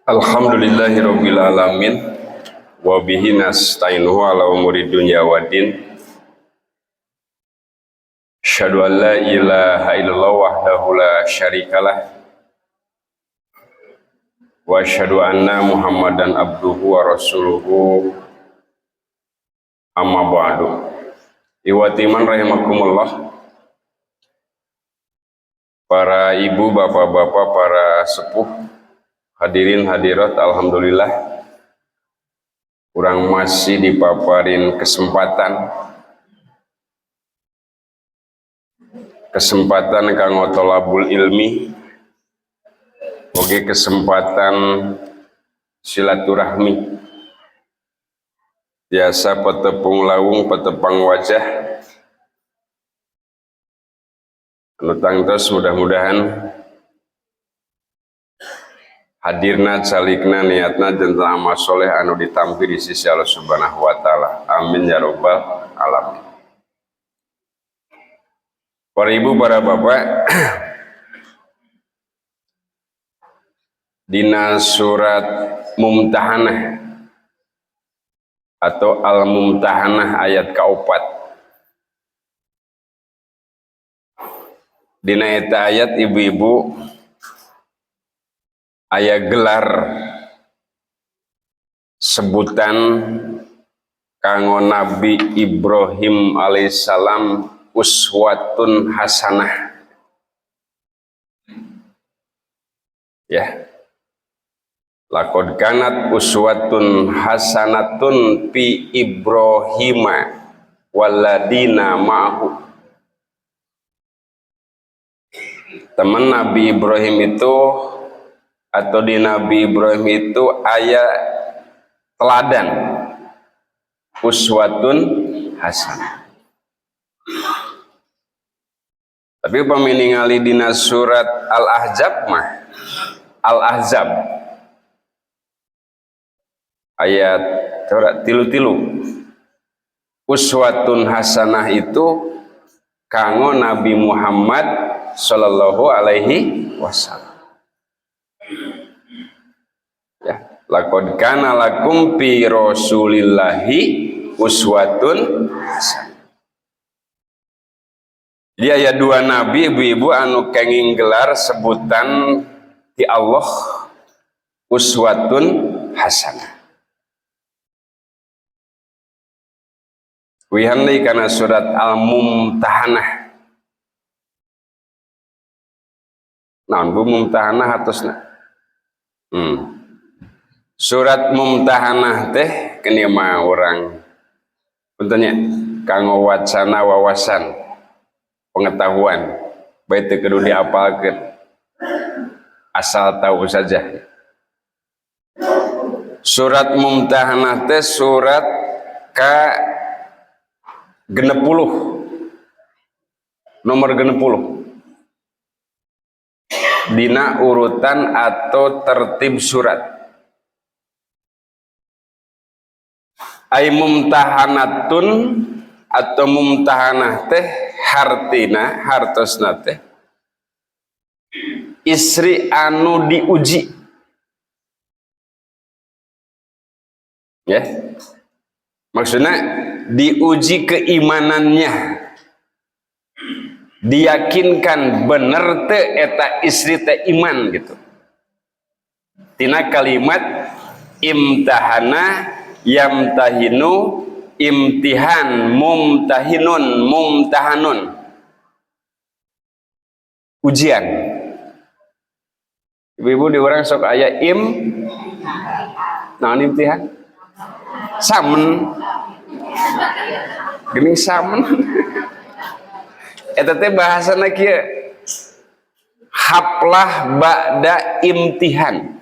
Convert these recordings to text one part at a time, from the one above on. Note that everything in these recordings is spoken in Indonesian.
Alhamdulillahirabbil alamin wa bihi nasta'inuhu ala umuri dunya waddin. Asyhadu an la ilaha illallah wahdahu la syarikalah wa asyhadu anna Muhammadan abduhu wa rasuluhu amma ba'du. Iwatiman rahimakumullah, para ibu, bapak-bapak, para sepuh, hadirin hadirat, alhamdulillah kurang masih dipaparin kesempatan kanggo tolabul ilmi, oge kesempatan silaturahmi, biasa petepung lawung petepang wajah anu tangtos. Mudah-mudahan hadirna calikna niatna jantan amal soleh anu ditampi di sisi Allah subhanahu wa ta'ala. Amin ya rabbal alamin. Para ibu, para bapak, dina surat Mumtahanah atau Al-Mumtahanah ayat kaopat, dina eta ayat ibu-ibu aya gelar sebutan kanggo Nabi Ibrahim alaihissalam uswatun hasanah, ya. Laqad kanat uswatun hasanatun fi Ibrahima walladina ma'hu. Teman Nabi Ibrahim itu atau di Nabi Ibrahim itu aya teladan uswatun hasanah. Tapi paminingali dina surat Al-Ahzab mah, Al-Ahzab ayat tilu uswatun hasanah itu kanggo Nabi Muhammad sallallahu alaihi wasallam. Ya, laqad kana lakum fi rasulillahi uswatun hasanah. Jadi aya dua nabi ibu-ibu anu kenging gelar sebutan di Allah uswatun hasanah. Wihandi kana surat Al-Mumtahanah. Naon bu Mumtahanah atosna? Surat Mumtahanah teh kene mah urang puntennya kanggo wacana wawasan pengetahuan, baik teu kudu diapalkeun, asal tahu saja. Surat Mumtahanah teh surat ka 60, nomor 60 dina urutan atau tertib surat. Ai mumtahanatun atau mumtahanah teh hartina hartosna teh istri anu diuji, ya. Maksudnya diuji keimanannya, diyakinkan bener teh eta istri teh iman gitu. Tina kalimat imtahana yamtahinu, imtihan, mumtahinun, mumtahanun, ujian. Ibu-ibu di orang sok aya naon imtihan? Samen. Geuning samen. Eta teh bahasana kieu haplah ba'da imtihan.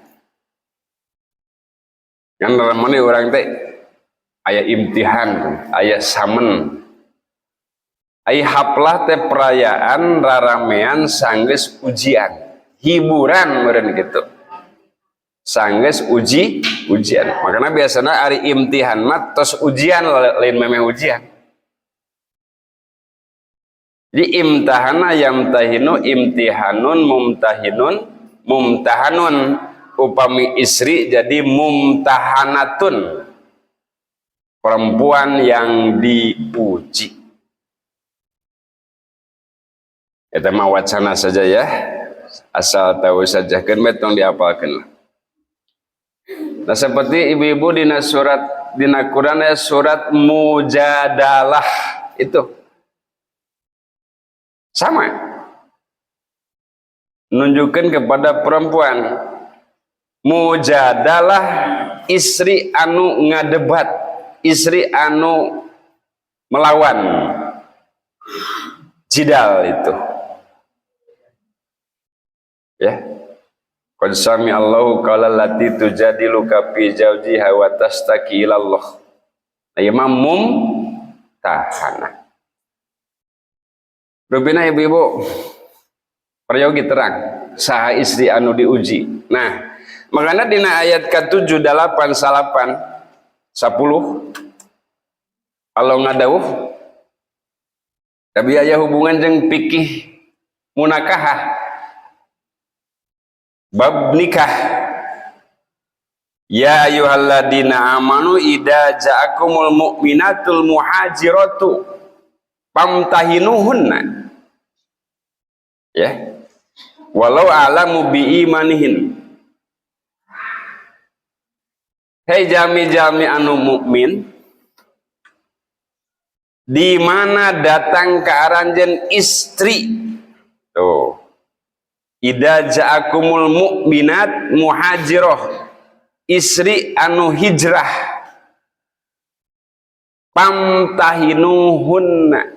Kan ramane urang teh aya imtihan, aya samen. Ai haplah teh perayaan raramean sanggeus ujian, hiburan meureun gitu. Sanggeus ujian. Makanya biasanya ari imtihan mah tos ujian lain memeh ujian. Jadi imtahana yamtahinu, imtihanun, mumtahinun, mumtahanun. upami istri jadi mumtahanatun, perempuan yang diuji. Itu mah wacana saja ya, asal tahu saja, kan betong diapalkan. Nah seperti ibu-ibu dina surat dina Quran ya, surat Mujadalah itu sama, menunjukkan kepada perempuan. Mujadalah istri anu ngadebat, istri anu melawan, jidal itu ya. Qad sami Allahu qala allati tujadiluka fi zawjiha wa tastaki ila Allah. Imam mumtahanah. Rubina ibu-ibu peryogi terang saha istri anu diuji. Nah, makanya dina ayat ke-7, 8, 8, 10 kalau ngadauh tapi aya hubungan jeung fikih munakahah bab nikah. Ya ayyuhalladzina amanu idza ja'akumul mu'minatul muhajiratu famtahinuhunna, ya, walau alamu bi imanihin. Hei jami-jami anu mukmin, di mana datang ke aranjeun istri tuh. Idza ja'akumul mu'minat muhajirah, istri anu hijrah, pamtahinuhunna,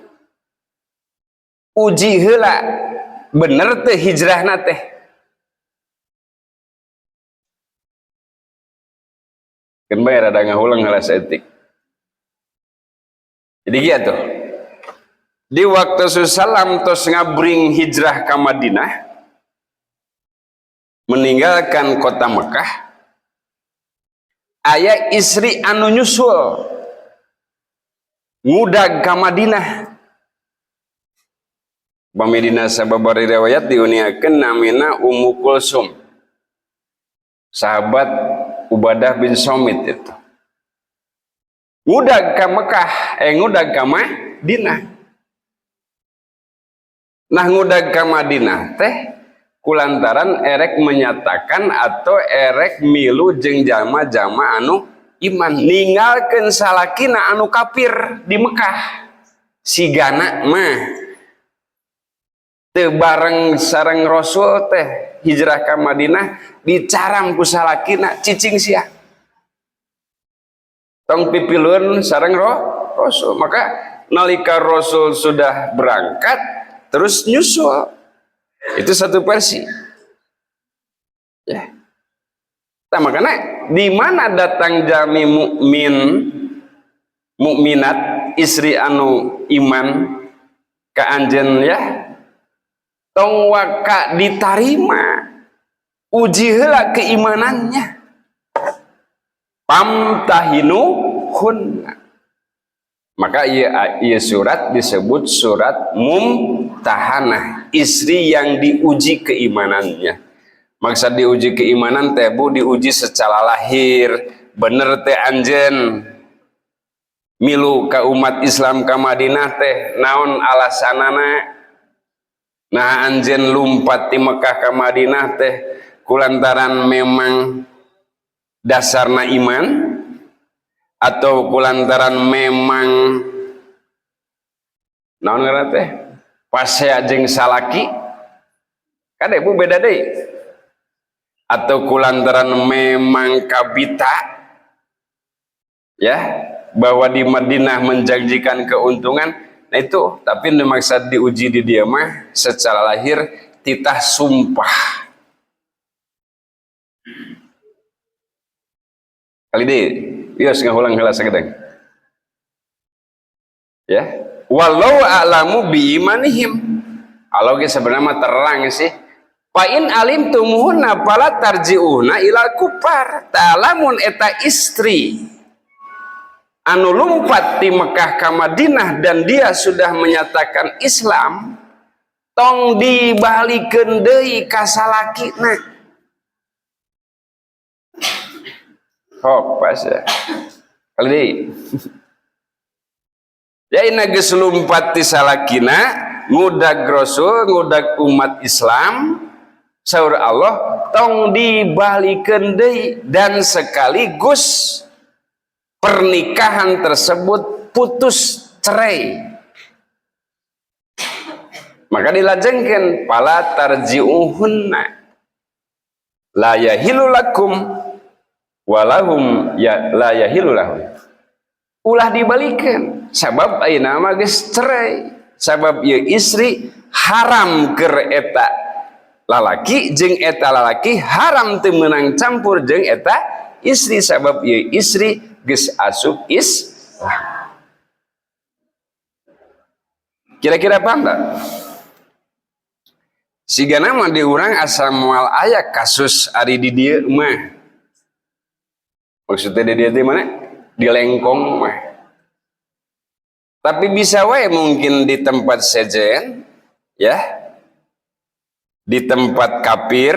uji heula bener teh hijrahna teh. Kan bae rada ngahulang heula saeutik. Jadi gitu. Di waktu Rasulullah tos ngabring hijrah ke Madinah, meninggalkan kota Mekah, aya istri anu nyusul ngudag ka Madinah. Pamedina sababari riwayat diuniakeun namina Ummu Kulsum, sahabat Ubadah bin Somit itu. Ngudag ka Mekah, ngudag ka Madinah. Nah ngudag ka Madinah teh kulantaran erek menyatakan atau erek milu jeung jalma-jalma anu iman, ninggalkeun salakina anu kafir di Mekah. Sigana mah teu bareng sareng Rasul teh hijrah ka Madinah dicaram ku salakina cicing sia. Tong pipileun sareng Rasul. Maka nalika Rasul sudah berangkat terus nyusul. Itu satu versi. Ya. Nah, makanya di mana datang jami mukmin, mukminat, istri anu iman ka anjeun ya, tong waka ditarima, uji heula keimanannya. Pamtahinuhunna. Maka ieu surat disebut surat mumtahanah, istri yang diuji keimanannya. Maksud diuji keimanan teh bu, diuji secara lahir, bener teh anjeun milu ka umat Islam ka Madinah teh naon alasanana. Nah anjeun lumpat di Mekah ka Madinah teh kulantaran memang dasarna iman, atau kulantaran memang naon ngaranna teh pasea jeung salaki, kade bu beda deui, atau kulantaran memang kabita ya, bahwa di Madinah menjanjikan keuntungan. Nah itu, tapi maksud diuji di dia mah secara lahir titah sumpah kali deh. Yos ngahulang heula sagedeng. Ya, walau a'lamu bi imanihim. Allah ge sebenarnya terang sih. Fa in alimtumuhunna fala tarji'una ilal kufar. Ta'lamun eta istri anu lumpat di Mekah ka Madinah dan dia sudah menyatakan Islam, tong dibalikeun deui ka salakina. pas ya kali deui ya ina geus lumpat ti salakina ngudag rasul ngudag umat Islam saur Allah tong dibalikeun deui dan sekaligus pernikahan tersebut putus cerai. Maka dilajengkeun pala tarji'uhunna la yahilu lakum walahum ya la yahilu lahum. Ulah dibalikeun sabab ayeuna mah geus cerai. Sabab ieu istri haram keur eta lalaki jeung eta lalaki haram teu meunang campur jeung eta istri sabab ieu istri geus asup Islam. Kira-kira paham tak? Sigana mah di urang asa moal aya kasus ari di dieu mah. Maksudnya di dieu teh mana? Di lengkong mah. Tapi bisa wae mungkin di tempat sejen ya. Di tempat kafir,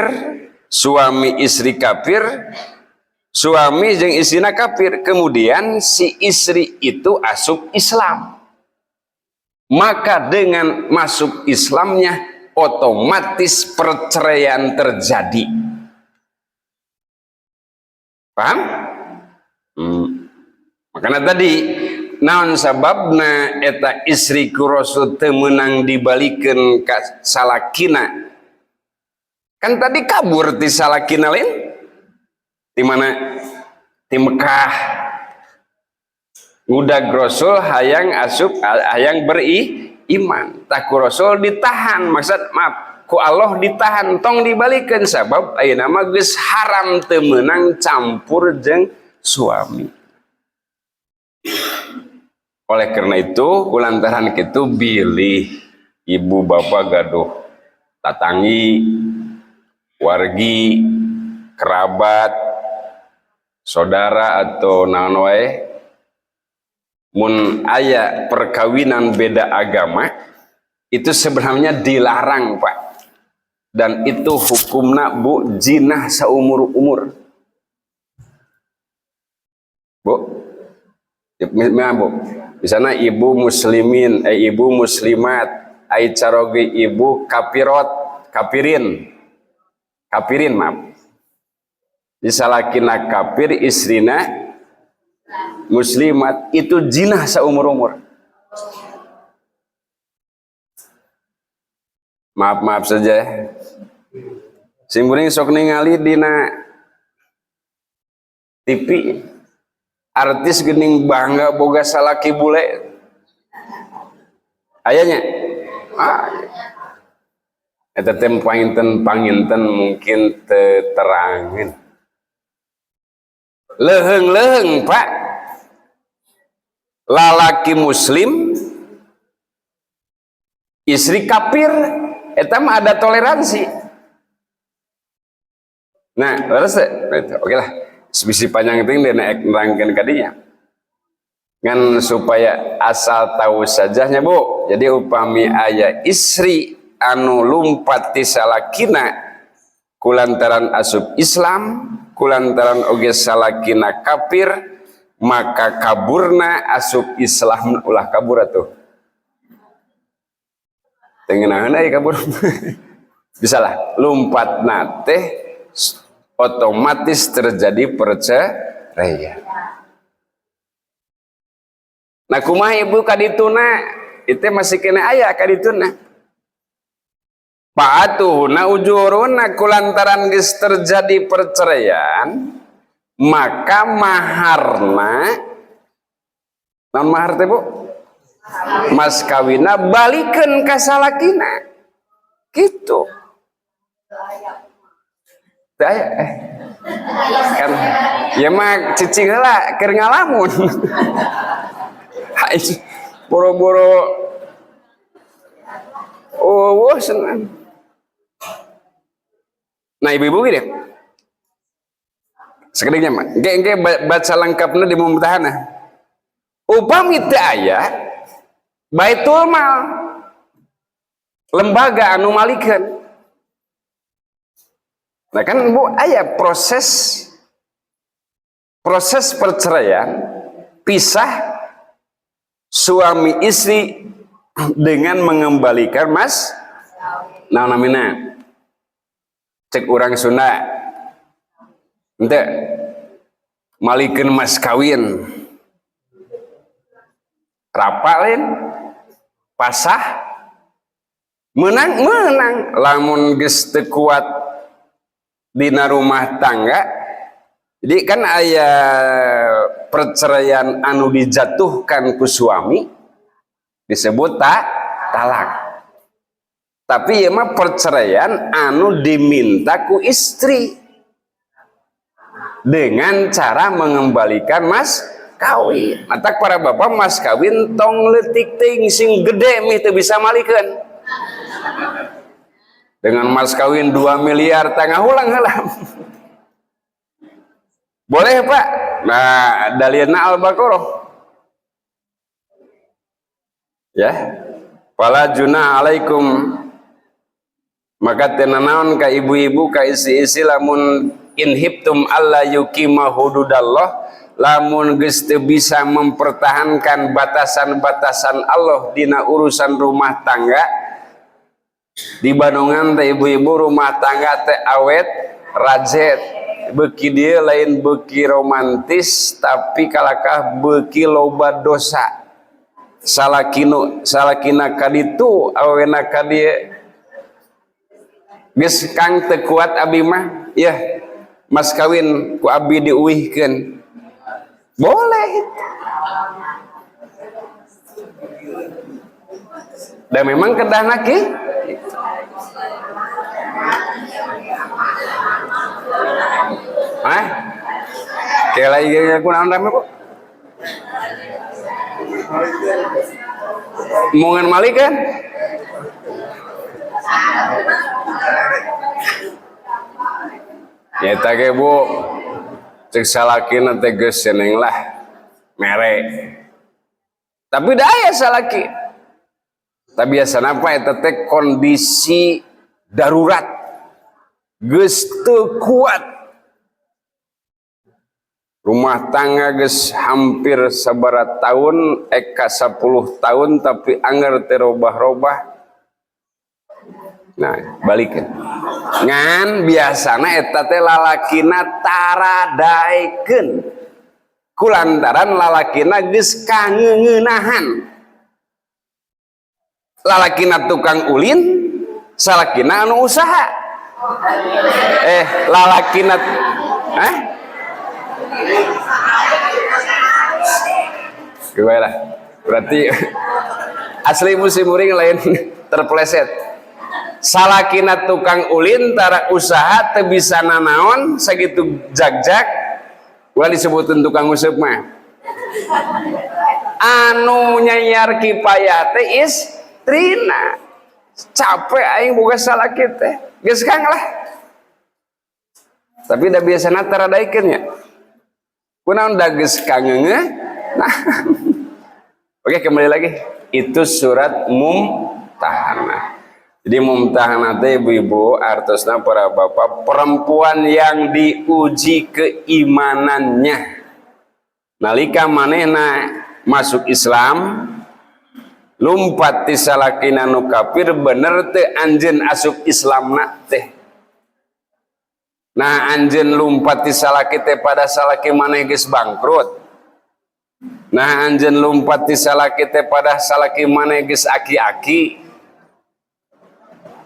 suami istri kafir, suami jeung istrina kafir, kemudian si istri itu asup Islam. Maka dengan masuk Islamnya otomatis perceraian terjadi. Paham? Makanya tadi naon sababna eta istri ku Rasul teu meunang dibalikeun ka salakina. Kan tadi kabur ti salakina lain. Di mana? Di Mekah. Ngudag Rasul hayang asup hayang beriman. Tak ku Rasul ditahan, maksud maaf, ku Allah ditahan tong dibalikeun sabab ayeuna mah geus haram teu meunang campur jeung suami. Oleh karena itu kulantaran kitu bilih ibu bapak gaduh tatangi wargi kerabat saudara atau naon wae mun aya perkawinan beda agama itu sebenarnya dilarang Pak, dan itu hukumna Bu jinah saumur-umur Bu. Memang Bu, di sana ibu muslimin, ibu muslimat, ai caroge ibu kafirot, kafirin maaf. Di salakina kafir, istrina muslimat, itu jinah saumur-umur. Maaf saja. Simkuring sok ningali dina TV. Artis geuning bangga boga salaki bule ayanya eta teh panginten mungkin teu terangin leheung Pak lalaki muslim istri kafir eta mah ada toleransi. Nah terus oke lah sebisi panjang itu dina nerangkeun kadinya ngan supaya asal tahu sajanya Bu. Jadi upami aya istri anu lumpat ti salakina kulantaran asup Islam, kulantaran oge salakina kafir, maka kaburna asup Islam ulah kabur atuh tengenaheun aya kabur bisalah lumpatna teh otomatis terjadi perceraian. Nah kumaha ibu kadituna itu masih kena aya kadituna pa'atuhuna ujuruna kulantaran geus terjadi perceraian maka maharna naon mahar teh Bu? Mas kawina balikeun ka salakina gitu. Kan ya mah cicing heula keur ngalamun boro-boro senang. Nah ibu-ibu gini sekediknya mah engke baca lengkapna di mumtahana upami teu aya baitul mal lembaga anu malikeun. Nah kan Bu aya proses proses perceraian pisah suami istri dengan mengembalikan mas namina cek orang Sunda ente malikeun mas kawin rapalin pasah menang lamun geus teu kuat dina rumah tangga. Jadi kan aya perceraian anu dijatuhkan ku suami disebut talak. Tapi ieu mah perceraian anu diminta ku istri dengan cara mengembalikan mas kawin. Matak para bapak mas kawin tong leutik teuing sing gede mih teu bisa malikeun. Dengan mas kawin 2 miliar tengah ulang heula. Boleh Pak? Nah, dalilna Al-Baqarah. Ya. Wala junah alaikum. Maka tenanaon ka ibu-ibu ka isi-isi lamun inhibtum alla yuqima hududallah, lamun geus teu bisa mempertahankan batasan-batasan Allah dina urusan rumah tangga. Di Bandungan teh ibu-ibu rumah tangga teh awet rajet. Beki dia lain beki romantis tapi kalakah beki loba dosa. Salakina kaditu awena kadieu geus kang teu kuat abi mah yah mas kawin ku abi diuihkeun boleh. Dan memang kedahna ki kayak lagi aku naon rame kok mungan malik kan ya tak bu cek salakina teh geus seneng lah mere tapi daya salaki tapi biasana apa eta teh kondisi darurat geus teu kuat rumah tangga geus hampir sabarat tahun eka 10 tahun tapi anggar teu robah-robah. Nah balikeun ngan biasana eta teh lalakina taradaekeun kulantaran lalakina geus kangeuneunahan. Lalakina tukang ulin salakina anu usaha lalakina gimana berarti asli musim uring lain terpleset. Salakina tukang ulin tara usaha teu bisa nanaon sagitu jagjag ulah disebutkeun tukang useup mah anu nyayar kipayah teh istrina capek aing boga salaki teh geus kang lah tapi da biasana taradaikeun nya kunaon da geus kangeungeun nah oke kembali lagi itu surat Mumtahanah. Jadi Mumtahanah teh ibu-ibu artosna para bapak perempuan yang diuji keimanannya nalika manehna masuk Islam lumpat ti salakina nu kafir bener teu anjeun asup Islamna teh. Nah anjeun lumpat ti salaki teh pada salaki maneh geus bangkrut. Nah anjeun lumpat ti salaki teh pada salaki maneh geus aki-aki.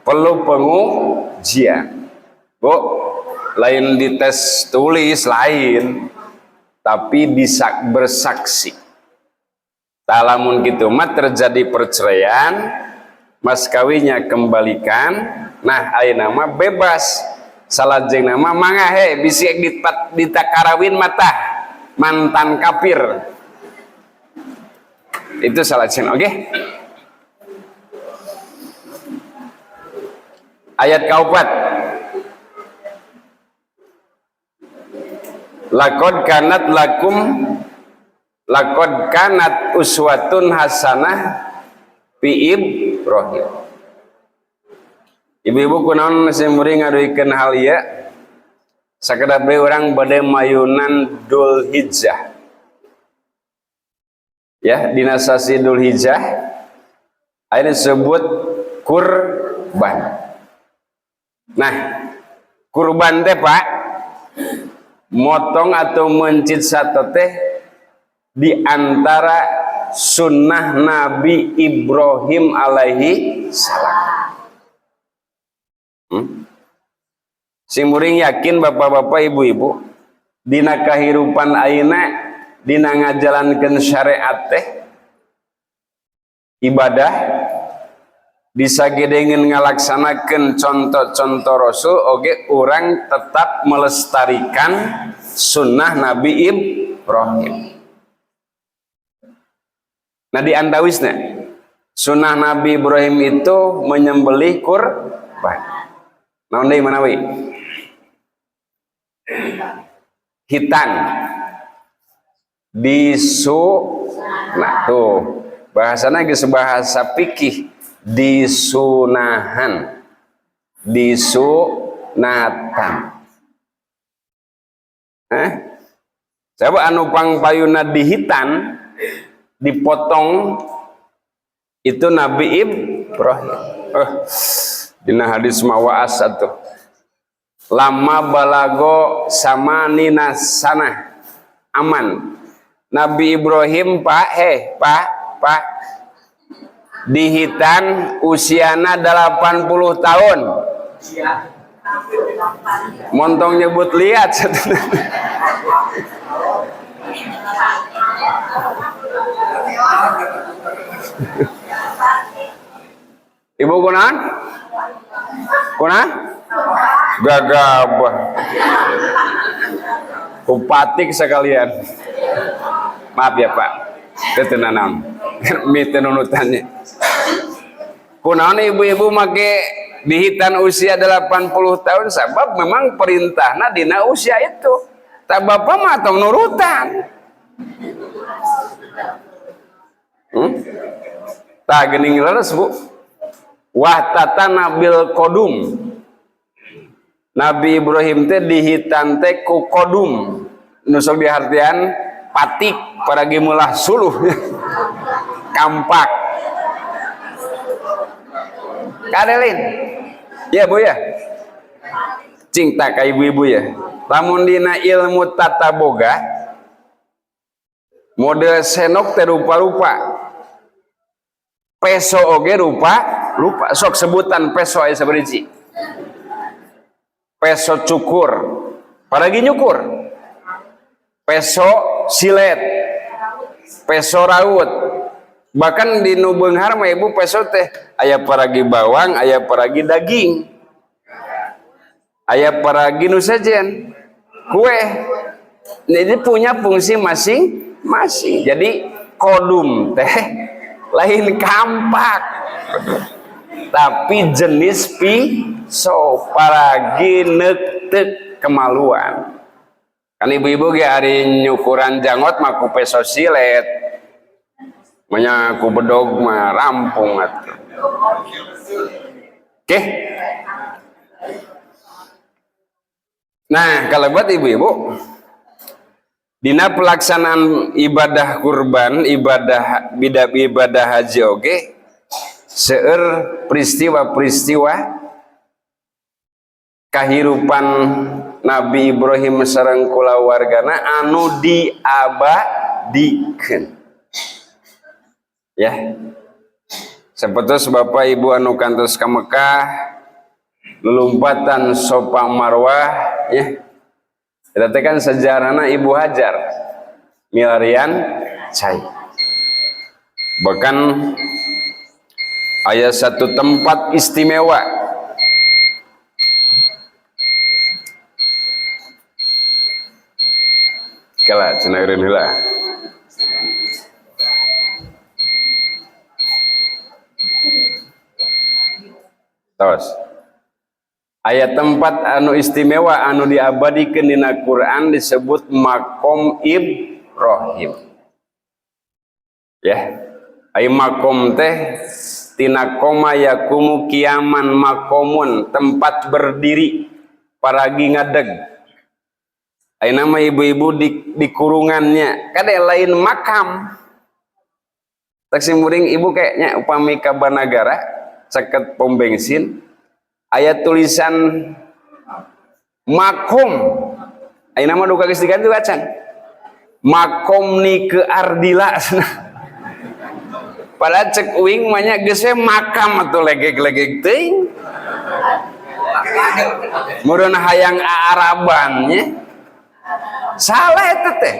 Perlu pengujian. Bu, lain dites tulis lain tapi bisa bersaksi. Talamun gitu mah terjadi perceraian, mas kawinnya kembalikan. Nah ayeuna mah bebas. Salajeng nama mangga bisi ditakarawin mata mantan kafir. Itu salajeng oke. Ayat kaupat. Laqad kanat uswatun hasanah fi Ibrahim. Ibu-ibu kunaon masih muring ngaduikeun hal ieu sakedap deui urang bade mayunan Dzul Hijjah. Ya, dina sasi Dzul Hijjah aya disebut kurban. Nah, kurban teh Pak, motong atau mencit sate teh di antara sunnah Nabi Ibrahim alaihi salam. Simuring yakin bapak-bapak ibu-ibu dina kahirupan ayeuna dina ngajalankeun syariat teh ibadah disagedengeun ngalaksanakeun contoh-contoh Rasul oge urang tetap melestarikan sunnah Nabi Ibrahim. Nah di antawisna sunnah Nabi Ibrahim itu menyembelih kurban. Naon deui manawi? Hitan nah tuh bahasana geus bahasa fikih disunatan coba anu pangpayuna dihitan dipotong itu Nabi Ibrahim. Dina hadis mawaas atuh lama balago sama nina sana aman Nabi Ibrahim pak dihitan usiana 80 tahun. Montong nyebut lihat Ibu kunaon? Gagabah upatik sekalian. Maaf ya Pak, itu nanam mite nunutannya. Kunaon ibu-ibu make dihitan usia 80 tahun sebab memang perintahna dina usia itu. Tak bapak mah tong nurutan. Tak geuning leres Bu. Wahtatana bil kodum. Nabi Ibrahim teh dihitan teh ku kodum. Nu sok dihartian patik paragi meulah suluh. Kampak. Kadelin. Ya Bu ya. Cinta ka ibu-ibu ya. Lamun dina ilmu tata boga model senok teh rupa-rupa. Peso oge rupa sok sebutan peso aya sabariji. Peso cukur, paragi nyukur. Peso silet, peso raut. Bahkan di nu beunghar mah ibu peso teh aya paragi bawang, aya paragi daging. Aya paragi nu sajen kue. Jadi punya fungsi masing-masing. Jadi kodum teh lain kampak. Tapi jenis pisau paragi neuteuk kemaluan. Kan ibu-ibu ge ari nyukuran jangot mah ku peso silet. Manya ku bedog mah rampung atuh. Oke. Nah, kalau buat ibu-ibu dina pelaksanaan ibadah kurban, ibadah haji oge seueur peristiwa-peristiwa kahirupan Nabi Ibrahim sareng kulawargana anu diabadikeun. Ya. Sapertos Bapak Ibu anu kantos ka Mekah lelumpatan Safa Marwah ya. Eta teh kan sejarahna Ibu Hajar milarian cai. Bahkan aya satu tempat istimewa kala cenah heula. Tos. Aya tempat anu istimewa anu diabadikeun dina Quran disebut Maqam Ibrahim. Ya. Ai makom teh tina koma yakumu kiaman makomun tempat berdiri paragi ngadeg Ayeuna mah ibu-ibu di kurungannya kada lain makam. Tak simuring ibu kayaknya upami ka Banagara seket pom bensin aya tulisan makom. Ayeuna mah duka geus diganti acan. Makom ni ke Ardila. Padahal cek uing mah nya geus makam atuh legeg-legeg teuing. Mureun hayang Arabannya. Salah itu teh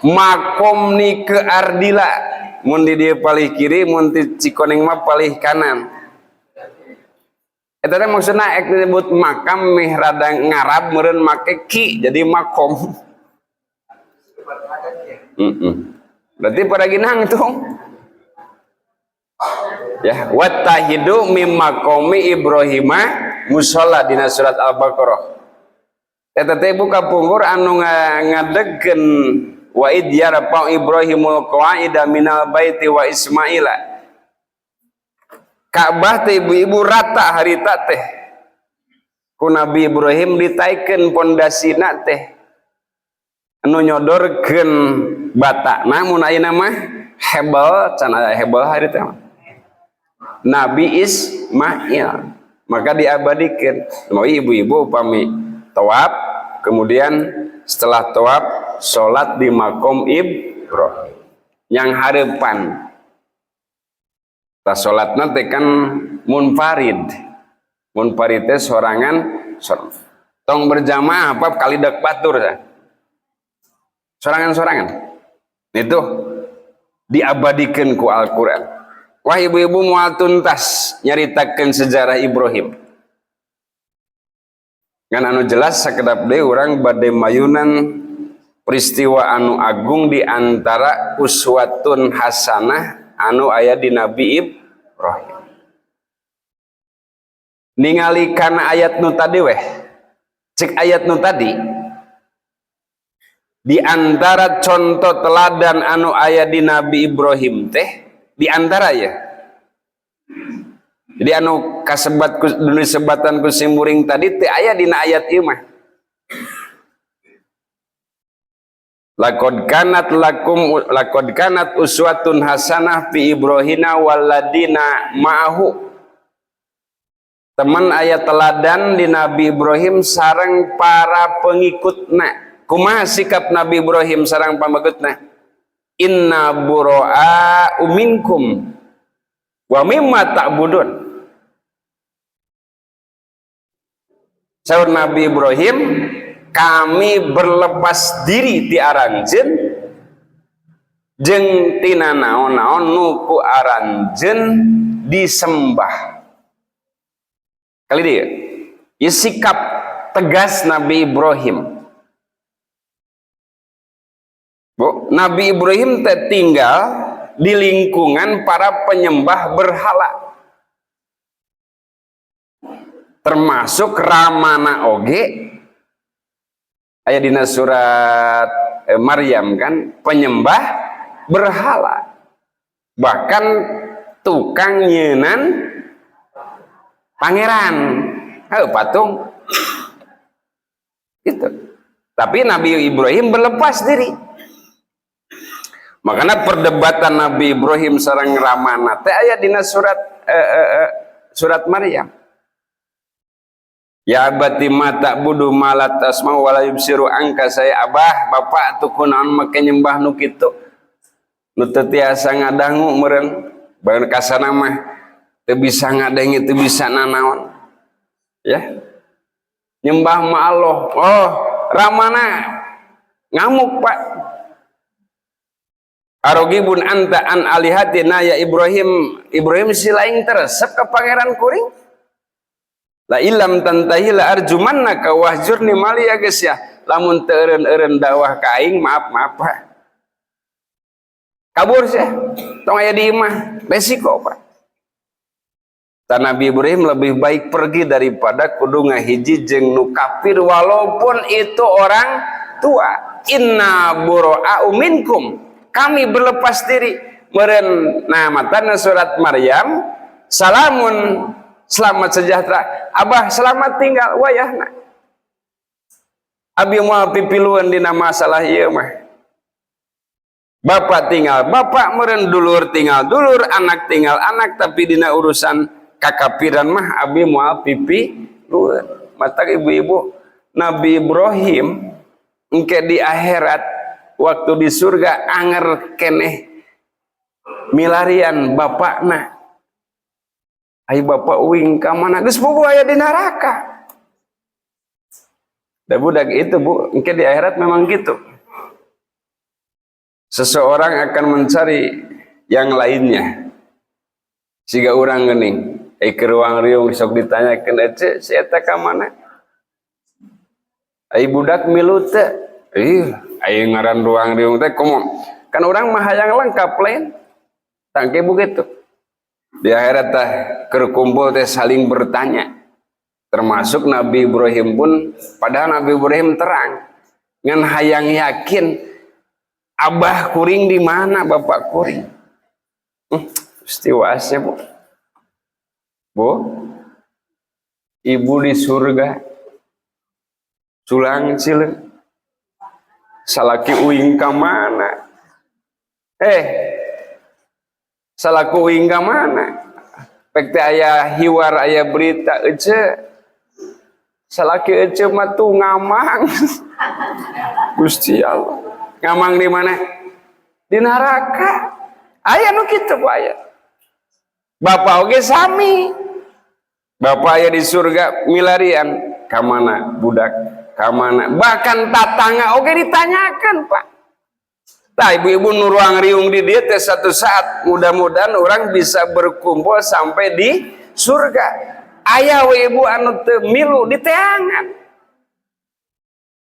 makom ni ke Ardila mun di dieu palih kiri mun di Cikoneng mah palih kanan eta teh maksudna ek disebut makam meh rada ngarab meureun make ki jadi makom. Berarti pada ginang tuh ya wattahidu mim maqami Ibrahima musalla dina surat Al-Baqarah. Eta teh buka punggur anu ngadegkeun wa id yarfa Ibrahimul qawaida minal baiti wa Ismaila. Ka'bah teh ibu-ibu rata harita teh. Ku Nabi Ibrahim ditaikeun pondasina teh. Anu nyodorkeun batakna mun ayeuna mah hebel can aya hebel harita mah. Nabi Ismail. Maka diabadikeun. Mau ibu-ibu upami tawaf, kemudian setelah tawaf sholat di makom Ibrahim yang harapan ta sholat nanti kan munfarid teh sorangan tong berjamaah apa kali dek batur sorangan itu diabadikan ku Al-Quran. Wah ibu-ibu moal tuntas nyaritakeun sejarah Ibrahim kan anu jelas sakedap deui urang bade mayunan peristiwa anu agung di antara uswatun hasanah anu aya di Nabi Ibrahim. Ningali kana ayat nu tadi weh. Cek ayat nu tadi di antara contoh teladan anu aya di Nabi Ibrahim teh di antara ya. Jadi anu kasebat ku dunia sebatan ku simuring tadi teh aya dina ayat ieu mah. Laqad kanat uswatun hasanah fi Ibrahina walladina ma'ahu. Teman ayat teladan di Nabi Ibrahim sareng para pengikutna. Kumaha sikap Nabi Ibrahim sareng pamegutna? Inna bura'a minkum wa mimma ta'budun. Saur Nabi Ibrahim, kami berlepas diri ti aranjeun jeung tina naon-naon nu ku aranjeun disembah. Kali dia, ya sikap tegas Nabi Ibrahim. Bu, Nabi Ibrahim teh tinggal di lingkungan para penyembah berhala. Termasuk ramana oge aya dina surat Maryam kan penyembah berhala, bahkan tukang nyeunan pangeran patung itu. Tapi Nabi Ibrahim berlepas diri. Makanya perdebatan Nabi Ibrahim sareng ramana teh aya dina surat Maryam. Ya abati mata budu malat tasma wala yubsiru angka saya abah bapak tuh kunaon make nyembah nu kitu nu teu tiasa ngadangu meureun baeun kasana mah teu bisa ngadengi teu bisa nanaon ya nyembah ma Allah. Oh ramana ngamuk pak arogibun anta an alihatina ya Ibrahim si laing teresep ke pangeran kuring. La ilam tantahi la arjumannaka wahjurni mali ya geus ya lamun teu eureun dakwah ka aing maaf Pak kabur sih tong aya di imah resiko Pak. Ta Nabi Ibrahim lebih baik pergi daripada kudu ngahiji jeung nu kafir walaupun itu orang tua. Inna bura'u minkum, kami berlepas diri meureun namatan surat Maryam salamun selamat sejahtera abah selamat tinggal wayahna Abi moal pipiluan dina masalah ieu mah. Bapak tinggal bapak, meureun dulur tinggal dulur, anak tinggal anak, tapi dina urusan kakapiran mah abi moal pipiluan. Mata ibu-ibu, Nabi Ibrahim engke di akhirat waktu di surga anger keneh milarian bapakna. Ai bapak uing ka mana? Geus bogo aya di neraka. Da budak itu Bu, engke di akhirat memang gitu. Seseorang akan mencari yang lainnya. Siga urang geuning, ke ruang riung sok ditanyakeun ece si eta ka mana? Ai budak milu teh. Ai ngaran ruang riung teh komo. Kan urang mah hayang lengkap lain. Tangke begitu. Di akhirat teh keur kumpul teh saling bertanya. Termasuk Nabi Ibrahim pun, padahal Nabi Ibrahim terang ngan hayang yakin abah kuring di mana, bapak kuring. Istiwasnya Bu, ibu di surga, sulang cileung, salaki uing ka mana? Salaki uing ka mana? Pek teh aya hiwar, aya berita ece. Salaki ece mah tuh ngamang. Gusti Allah. Ngamang di mana? Di neraka. Aya nu kitu Bu aya. Bapak oge sami. Bapak aya di surga milarian ka mana budak, ka mana. Bahkan tatangga oge ditanyakan, Pak. Tah ibu-ibu nu ruang riung di dieu teh satu saat mudah-mudahan orang bisa berkumpul sampai di surga. Aya we ibu anu teu milu di teangan.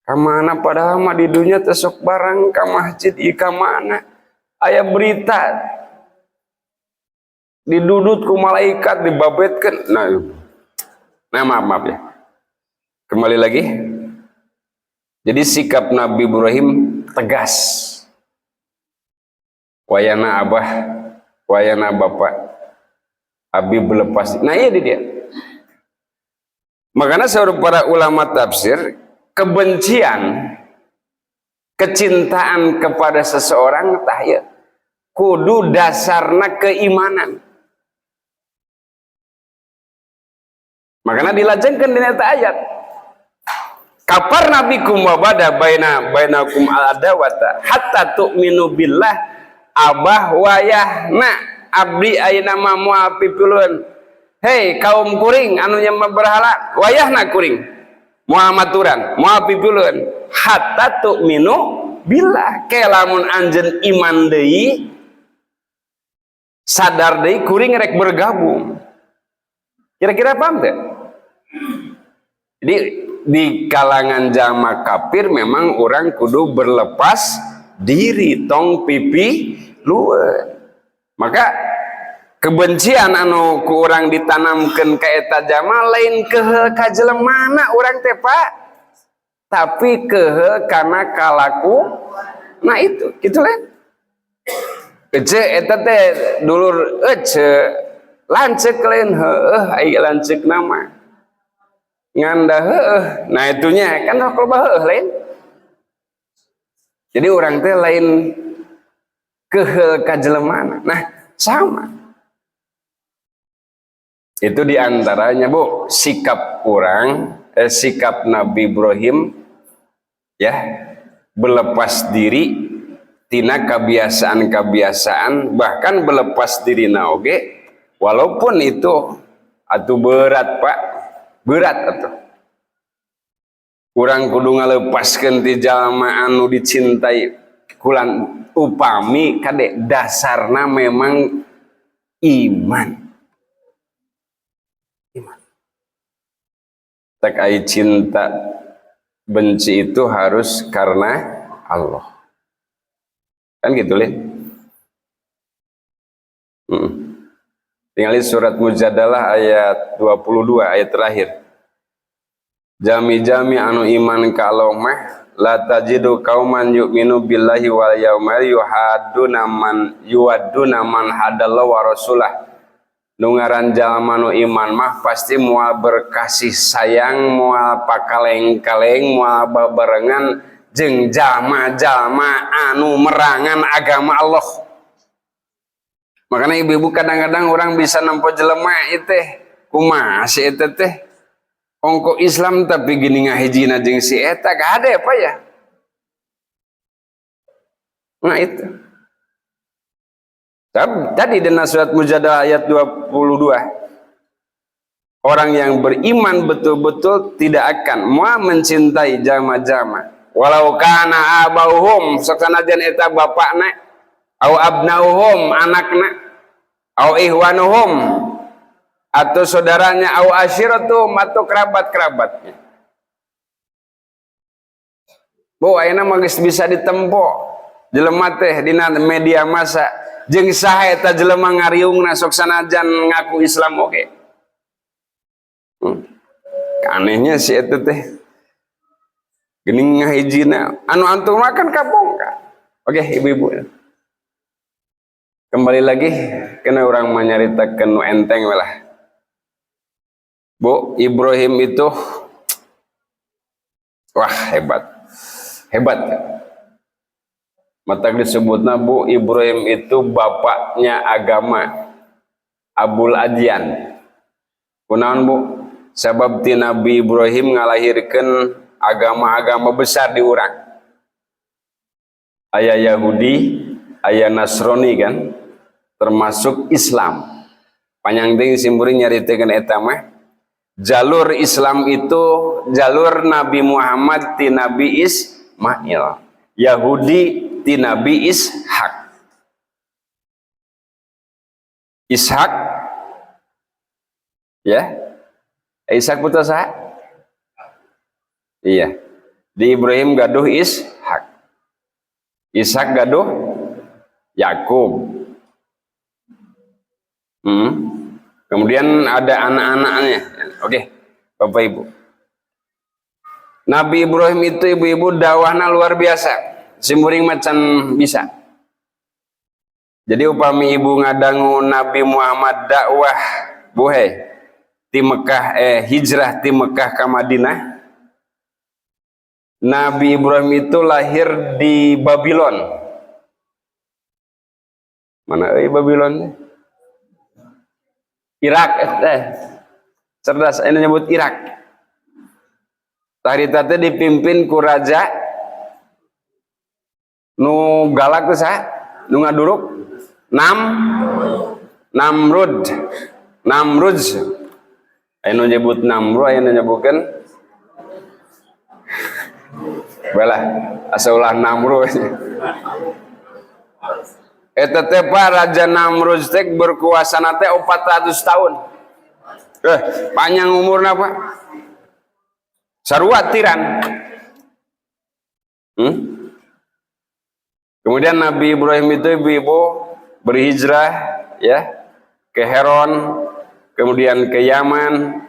Ka mana padahal mah di dunia teh sok barang ka masjid ieu ka mana? Aya berita didudut ku malaikat dibabetkeun. Nah maaf ya. Kembali lagi. Jadi sikap Nabi Ibrahim tegas. Wayana abah, wayana bapak, abi belepas. Nah iya dia. Makanya seluruh para ulama tafsir, kebencian, kecintaan kepada seseorang tahya kudu dasarna keimanan. Makanya dilajengkeun dina eta ayat. Kafar nabikum wa bada bainakum al-adawata hatta tu'minu billah abah wayahna abdi ayeuna mah moal pipilun. Hei kaum kuring anu nyembah berhala, wayahna kuring moal maturan, moal pipilun hatta tu'minu billah. Ke lamun anjeun iman deui, sadar deui kuring rek bergabung. Kira-kira paham teh? Jadi di kalangan jamaah kafir memang orang kudu berlepas diri, tong pipi luar. Maka kebencian anu ku urang ditanamkeun ka eta jamaah lain keheul ka jelemana urang teh Pak, tapi keheul kana kalaku. Nah itu kitu lain. Ece eta teh dulur ece lanceuk lain heueuh aya lanceuk nama nganda heueuh. Nah itunya kan loba heueuh lain. Jadi orang teh lain keheul ka jelemana. Nah sama. Itu diantaranya Bu, sikap orang, sikap Nabi Ibrahim ya, berlepas diri tina kebiasaan-kebiasaan, bahkan berlepas diri oge walaupun itu atuh berat Pak, berat atuh. Urang kudu ngalepaskeun ti jalma anu dicintai kulan upami kade dasarna memang iman. Tak ai cinta benci itu harus karena Allah. Kan gitu Lin. Tinggalin surat Mujadalah ayat 22 ayat terakhir. Jami-jami anu iman ka Allah mah la tajidu qauman yu'minu billahi wal yaumil yuhadduna man hadallahu wa rasulah nu ngaran jalma nu iman mah pasti moal berkasih sayang, moal pakaleng-kaleng, moal babarengan jeung jalma-jalma anu merangan agama Allah. Makanya ibu-ibu kadang-kadang orang bisa nempo jelema itu kumaha si eta teh ongko Islam tapi gini ngahijina jeung si eta gade apa ya. Nah itu tadi dalam surat Mujadalah ayat 22, orang yang beriman betul-betul tidak akan mau mencintai jama-jama walau kana abauhum sakanajan eta bapakna au abnauhum anakna au ihwanuhum atau saudaranya au asyiratum atau kerabat-kerabatnya. Bu ayeuna mah geus bisa ditempo jelema teh dina media massa jeung saha eta jelema ngariungna sok sanajan ngaku Islam oge. Anehnya si eta teh geuning ngahijina anu antum makan kabongka. Oke ibu-ibu. Kembali lagi kena orang menyaritakeun nu enteng lah. Bu Ibrahim itu wah hebat. Hebat. Mata disebutna Bu Ibrahim itu bapaknya agama, Abul Adyan. Kunaon Bu? Sabab ti Nabi Ibrahim ngalahirkeun agama-agama besar di urang. Aya Yahudi, aya Nasrani kan, termasuk Islam. Panjang ting simpuring nyaritekeun eta mah. Jalur Islam itu jalur Nabi Muhammad ti Nabi Ismail, Yahudi ti Nabi Ishak ya Ishak putra saha? Iya di Ibrahim gaduh Ishak gaduh Yakub. Kemudian ada anak-anaknya. Oke Bapak Ibu, Nabi Ibrahim itu ibu-ibu dakwahna luar biasa. Simuring macan bisa. Jadi upami ibu ngadangu Nabi Muhammad dakwah buhe ti Mekah hijrah ti Mekah ke Madinah. Nabi Ibrahim itu lahir di Babylon. Mana Babylon? Irak cerdas ini nyebut Irak. Tarita teh dipimpin ku raja nu galak tuh sah, nu ngaduruk Namrud. Ayo nyebut Namrud, ayo nyebutkan belah asaulah Namrud. Eta teh Raja Namrud teh berkuasa nate 400 tahun. Panjang umurna Pak. Sarua tiran. Kemudian Nabi Ibrahim itu ibu-ibu berhijrah ya ke Heron, kemudian ke Yaman,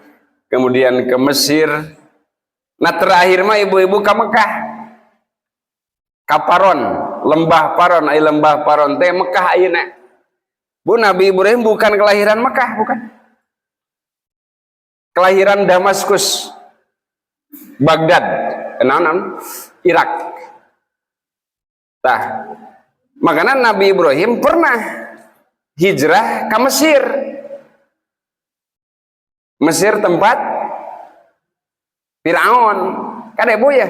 kemudian ke Mesir. Nah terakhir mah ibu-ibu ke Mekah. Kaparon, lembah Paron, lembah Paron teh Mekah ayeuna. Bu Nabi Ibrahim bukan kelahiran Mekah, bukan. Kelahiran Damaskus, Baghdad, Irak. Nah, makanya Nabi Ibrahim pernah hijrah ke Mesir. Mesir tempat Firaun. Kan ibu ya?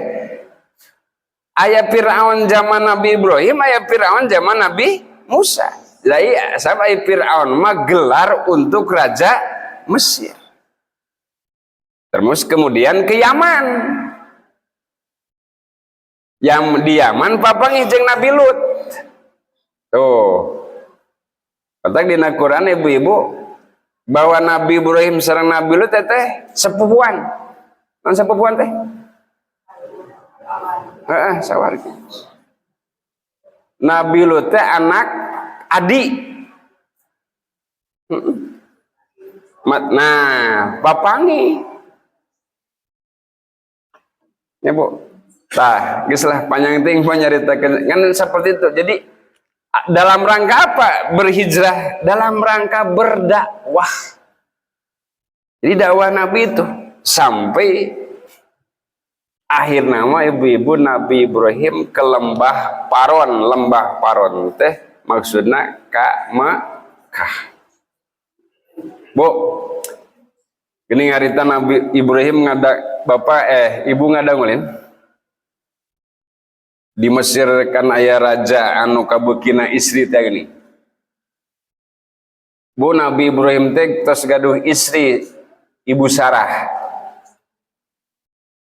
Aya Firaun zaman Nabi Ibrahim, aya Firaun zaman Nabi Musa. Lah iya, sampai Firaun mah gelar untuk raja Mesir. Terus kemudian ke Yaman. Yang di Yaman papangih jeung Nabi Lut. Tuh. Katak dina Quran ibu-ibu bahwa Nabi Ibrahim sareng Nabi Lut teh sepupuan. Non sepupuan teh? Sawargi. Nabi Lut teh anak adik. Nah, papangih. Ya Bu. Tah, geus lah panjang ting nyaritakeun kan seperti itu. Jadi Dalam rangka apa berhijrah? Dalam rangka berdakwah. Jadi dakwah Nabi itu sampai akhir nama ibu-ibu Nabi Ibrahim ke lembah Paron teh maksudnya ka Mekah. Bu, gini ngarita Nabi Ibrahim ibu ngadangulin di Mesir kan aya raja anu kabukina istri teh gini. Bu, Nabi Ibrahim teh tos gaduh istri Ibu Sarah.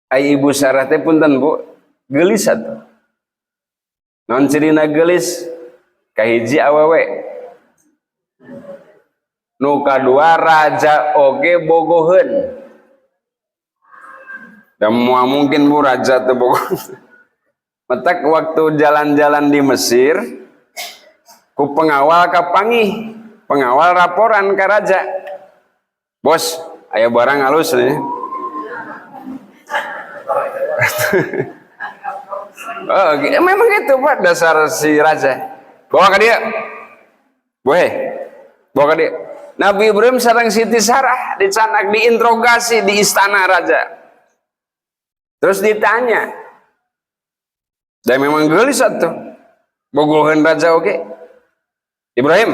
Ibu Sarah teh punten Bu, geulis atuh. Non cirina geulis kahiji awewe. Nu kadua raja oge bogoheun. Dan mungkin Bu raja teh bogoh. Metak waktu jalan-jalan di Mesir, ku pengawal kapangih, pengawal raporan ke raja. Bos, aya barang halus nih. Oh, memang gitu Pak dasar si raja. Bawa ke dia. Bawa ke dia. Nabi Ibrahim sareng Siti Sarah dicanak diinterogasi di istana raja. Terus ditanya. Dan memang gelis atuh. Bogoheun raja oke. Ibrahim.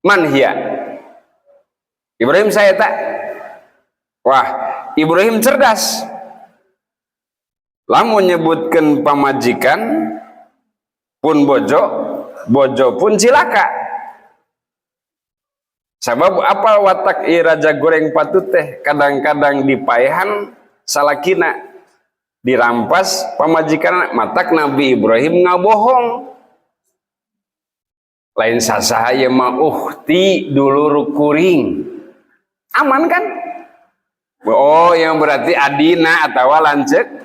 Man hiya? Ibrahim saya tak. Wah, Ibrahim cerdas. Lamun nyebutkeun pamajikan pun bojo pun cilaka. Sabab apa watak raja goreng patut teh kadang-kadang dipaehan salakina dirampas pamajikan matak Nabi Ibrahim ngabohong lain sasaha ye mah uhti dulur kuring aman kan. Oh yang berarti adina atau lanceuk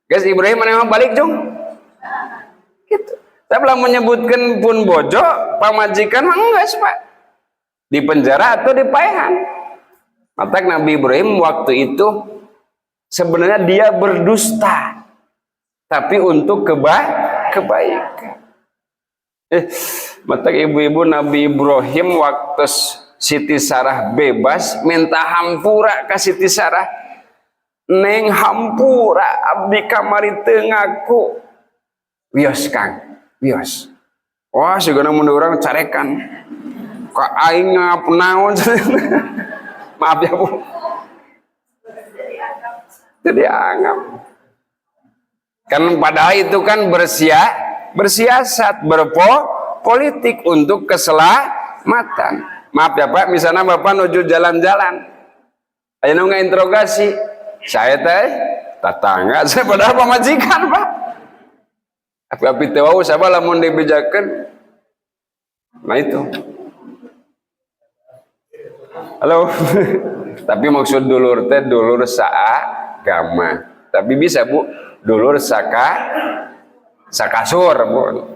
guys Ibrahim mana balik jong gitu. Tapi lah menyebutkan pun bojo pamajikan mah enggak Pak di penjara atau di paehan. Matak Nabi Ibrahim waktu itu sebenarnya dia berdusta tapi untuk kebaikan. Matak ibu-ibu Nabi Ibrahim waktu Siti Sarah bebas minta hampura ke Siti Sarah. Neng hampura abdi kamari teu ngaku. Wios Kang, wios. Wah sigana mun urang carekan. Ka aing ngapunaon. Maaf ya Bu. Jadi anggap kan padahal itu kan bersiasat berpolitik untuk keselamatan. Maaf ya Pak, misalnya Bapak menuju jalan-jalan ayo nunggu interogasi saya teh tetangga saya padahal pemajikan Pak tapi teu sabab lamun dibejakeun nah itu halo tapi maksud dulur teh dulur saagama tapi bisa Bu dulur sakasur Bu.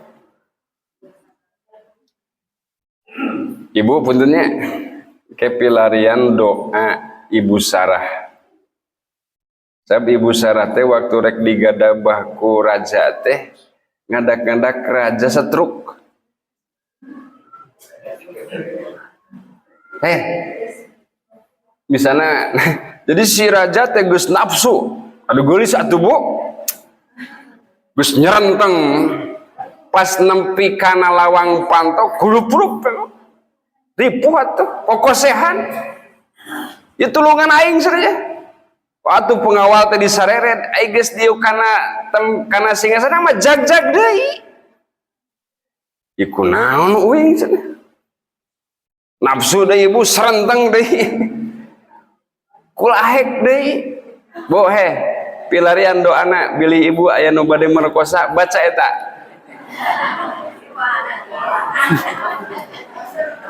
Ibu puntennya kepilarian doa Ibu Sarah. Sabab Ibu Sarah teh waktu rek digadabah ku raja teh ngadak-ngadak raja setruk. Misalnya jadi si raja teh geus nafsu. Aduh geulis atuh Bu. Geus nyerenteng pas nempi kana lawang panto gulup-gulup ripuh atuh kokosehan ieu tulungan aing saja atuh pengawal teh disareret aing geus dieu kana singasana mah jag-jag deui ieu kunaon uing cenah nafsu deui ibu serenteng deui kulahek deui Bu pilarian doana bilih ibu aya nu bade merkosa baca eta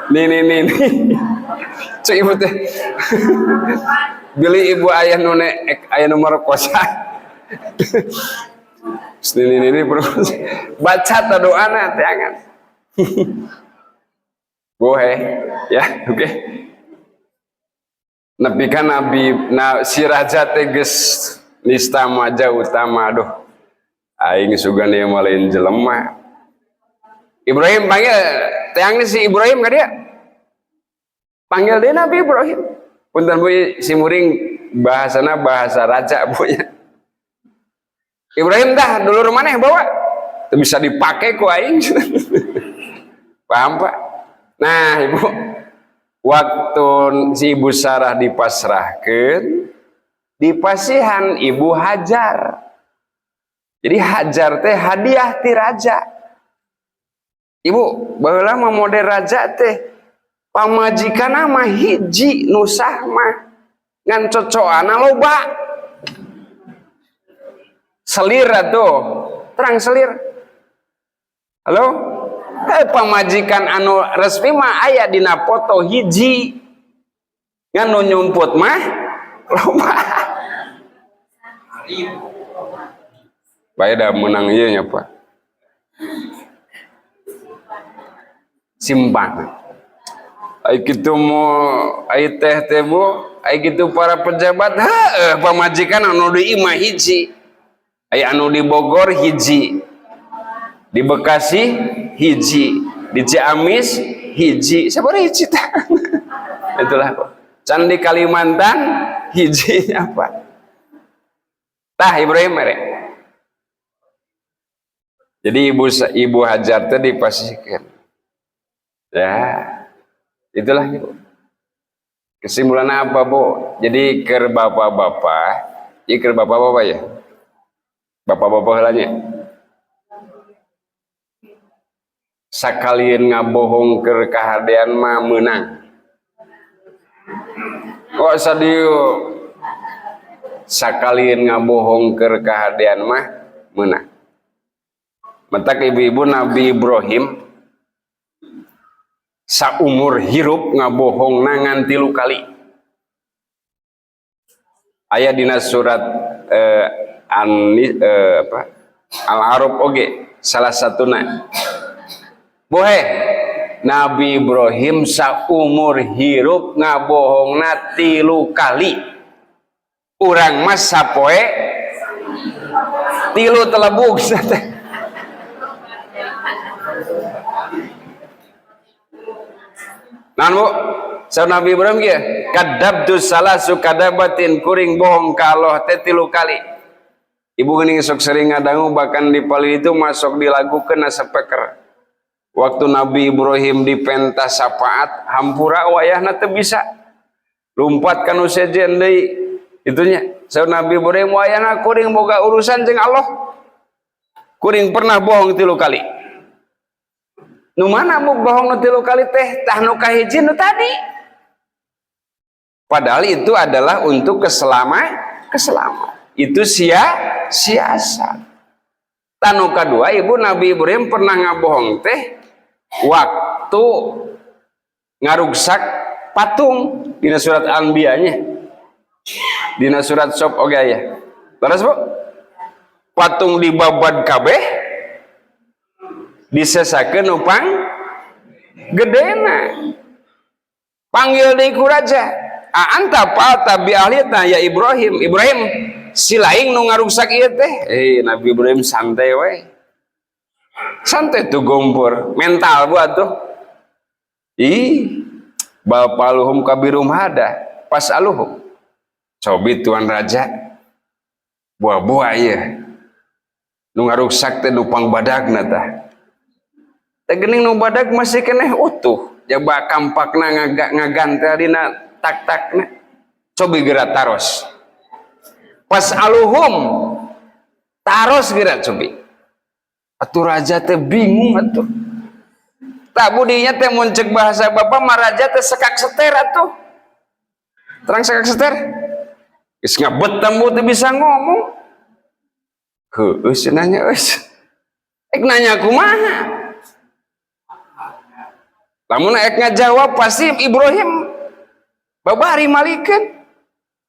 nih cuk ibu teh bilih ibu ayah nomor kosa ini baca ta doana teh angan bohe ya oke. Nabi kan si raja teh geus nista maja utama aduh aing sugana mah lain jelema Ibrahim panggil teang si Ibrahim ka dia panggil dia Nabi Ibrahim punten bu si muring bahasana bahasa raja bu ya Ibrahim dah dulur maneh bawa itu bisa dipakai ku aing paham pak nah ibu waktu si ibu Sarah dipasrahkan dipasihan ibu Hajar jadi Hajar teh hadiah ti raja ibu baheula mah model raja teh pamajikan mah hiji nusah mah ngan cocoana loba selir atuh terang selir halo pamajikan anu resmi mah aya dina foto hiji ngan nu nyumput mah loba bae da menang ieu nya Pak simpang ai kitu mau ai teh bu ai kitu para pejabat pamajikan anu di imah hiji ai anu di Bogor hiji di Bekasi hiji di Ciamis hiji sabaraha hiji tah itulah can di Kalimantan hiji apa tah Ibrahim merek jadi ibu Hajar teh dipasihkeun ya itulah ibu kesimpulan apa bu jadi keur bapak-bapak ya bapak-bapak heulanya sakalian ngabohong keur kahadean mah meunang kok sadieu sakalian ngabohong keur kahadean mah meunang matak ibu-ibu Nabi Ibrahim saumur hirup ngabohong nangan 3 kali aya dina surat Al-Araf oge salah satuna bohe Nabi Ibrahim saumur hirup ngabohongna 3 kali urang mas sapoe 3 telebuk nah bu saur Nabi Ibrahim kieu kadabtu salasu kadabatin kuring bohong ka Allah teh 3 kali ibu geuning sok sering ngadangu bahkan di Pali itu masuk dilagukeun sapeker waktu Nabi Ibrahim dipentas syafaat hampura wayahna teu bisa lumpat ka nu sejen deui itunya saur Nabi Ibrahim wayahna kuring boga urusan jeung Allah kuring pernah bohong 3 kali nu mana bu bohong nu 3 kali teh tah nu kahiji nu tadi padahal itu adalah untuk keselamatan itu siasat tanu kadua ibu Nabi Ibrahim pernah ngabohong teh waktu ngaruksak patung dina surat Anbiya nya dina surat Sof oge aya terus bu patung dibabad kabeh disesakeun upang gedena panggil deui ku raja anta fa'alta bi ahlita ya Ibrahim silaing nu ngaruksak ieu teh Nabi Ibrahim santai we santai tuh gompor mental bu atuh bapaluhum kabirum hada pas aluhum cobi tuan raja buah-buah ieu nu ngaruksak teh dupang badagna tah tegening nu badag masih keneh utuh jaba kampakna ngagantel dina tak-takna cobi geura taros pas aluhum taros geura cobi atuh raja teh bingung atuh tak budinya teh mun ceuk bahasa bapak mah raja teh sekak seter atuh terang sekak seter geus ngabetem teu bisa ngomong heueus nanya eus ek nanya kumaha lamun ek ngajawab pasti Ibrahim babari malikeun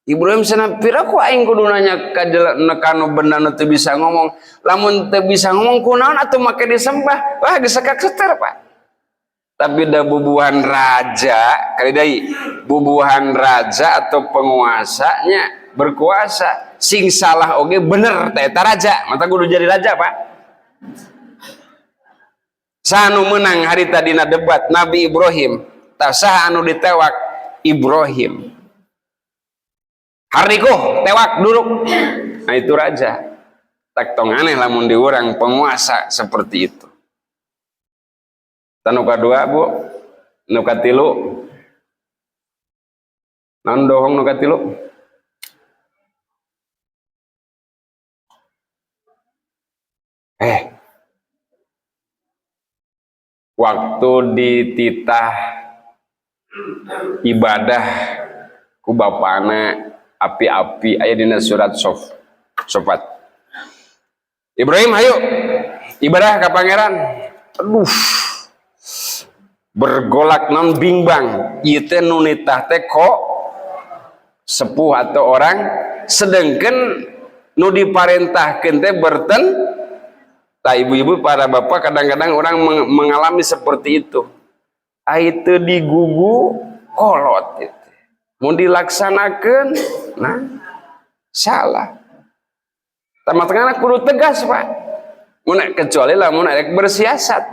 Ibrahim cenah pira ku aing kudu nanya ka kanu benda nu teu bisa ngomong lamun teu bisa ngomong kunaon atuh make disembah wah geus sekak seter Pak tapi da bubuhan raja kali deui bubuhan raja atau penguasanya berkuasa sing salah oge bener teh eta raja mata kudu jadi raja Pak Saha anu menang harita dina debat Nabi Ibrahim tah saha anu ditewak Ibrahim. Hariko tewak duduk. Nah itu raja. Tak tong aneh lamun di urang penguasa seperti itu. Tanu kadua Bu, nu katilu. Naon dohong nu katilu? Waktu dititah ibadah ku bapana api-api aya dina surat Sofat. Ibrahim hayu ibadah ka pangeran. Aduh. Bergolak non bingbang. Ieu teh nu nitah teh kok sepuh atau orang sedengkeun nu diparentahkeun teh berten. Tah ibu-ibu para bapak kadang-kadang orang mengalami seperti itu. Itu digugu kolot itu. Mau dilaksanakan, nah salah. Tamat-tamat kudu tegas Pak. Mun kecuali lamun arek bersiasat.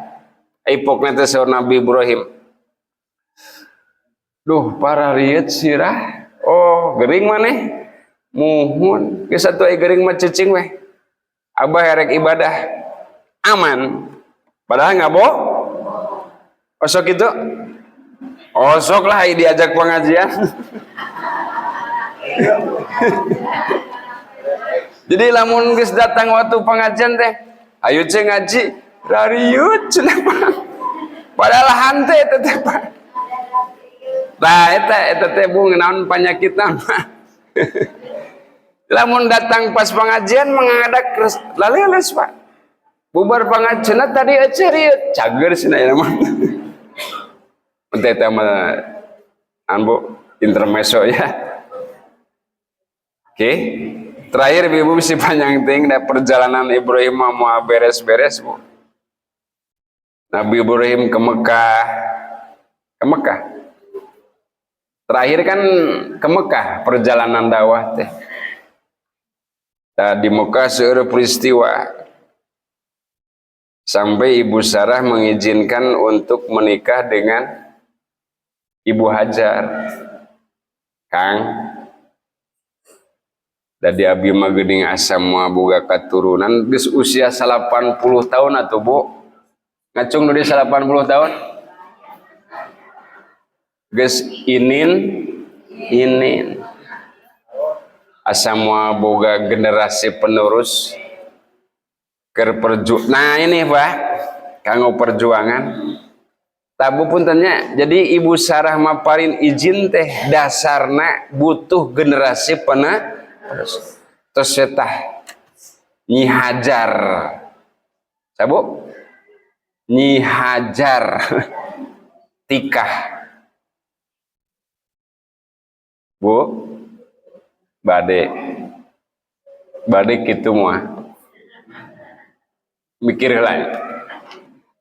Ipokna teh saur Nabi Ibrahim. Duh parah rieut sirah. Oh gering maneh. Muhun. Geus atuh aya gering mah cicing weh. Abah arek ibadah. Aman. Padahal nggak boh. Osok itu. Osok lah diajak pengajian. Jadi lamun geus datang waktu pengajian teh, ayo ceng ngaji, rariut cenah Pak. Padahal hante eta teh Pak. Tah eta teh bung naon panyakitna Pak. Lamun datang pas pengajian mengadak laleles Pak. Bubar pengajian tadi aja riut, cager cenah mah. Ente teh mah ambo intermezzo ya. Oke. Terakhir ibu si panjang ting da perjalanan Ibrahim mau beres-beres Bu. Nabi Ibrahim ke Mekah. Ke Mekah. Terakhir kan ke Mekah perjalanan dakwah teh. Di Mekah seueur peristiwa sampai Ibu Sarah mengizinkan untuk menikah dengan Ibu Hajar. Kang Dadi abi mah geuning asa moal boga katurunan geus usia 80 tahun atuh Bu. Ngacung nu di 80 tahun. Geus inin asa moal boga generasi penerus keur nah ini Pak kanggo perjuangan. Tabu puntennya. Jadi Ibu Sarah maparin izin teh dasarna butuh generasi terus setah Nyi Hajar. Sabu? Nyi Hajar tikah. Bu, bade kitu moal. Mikir lain.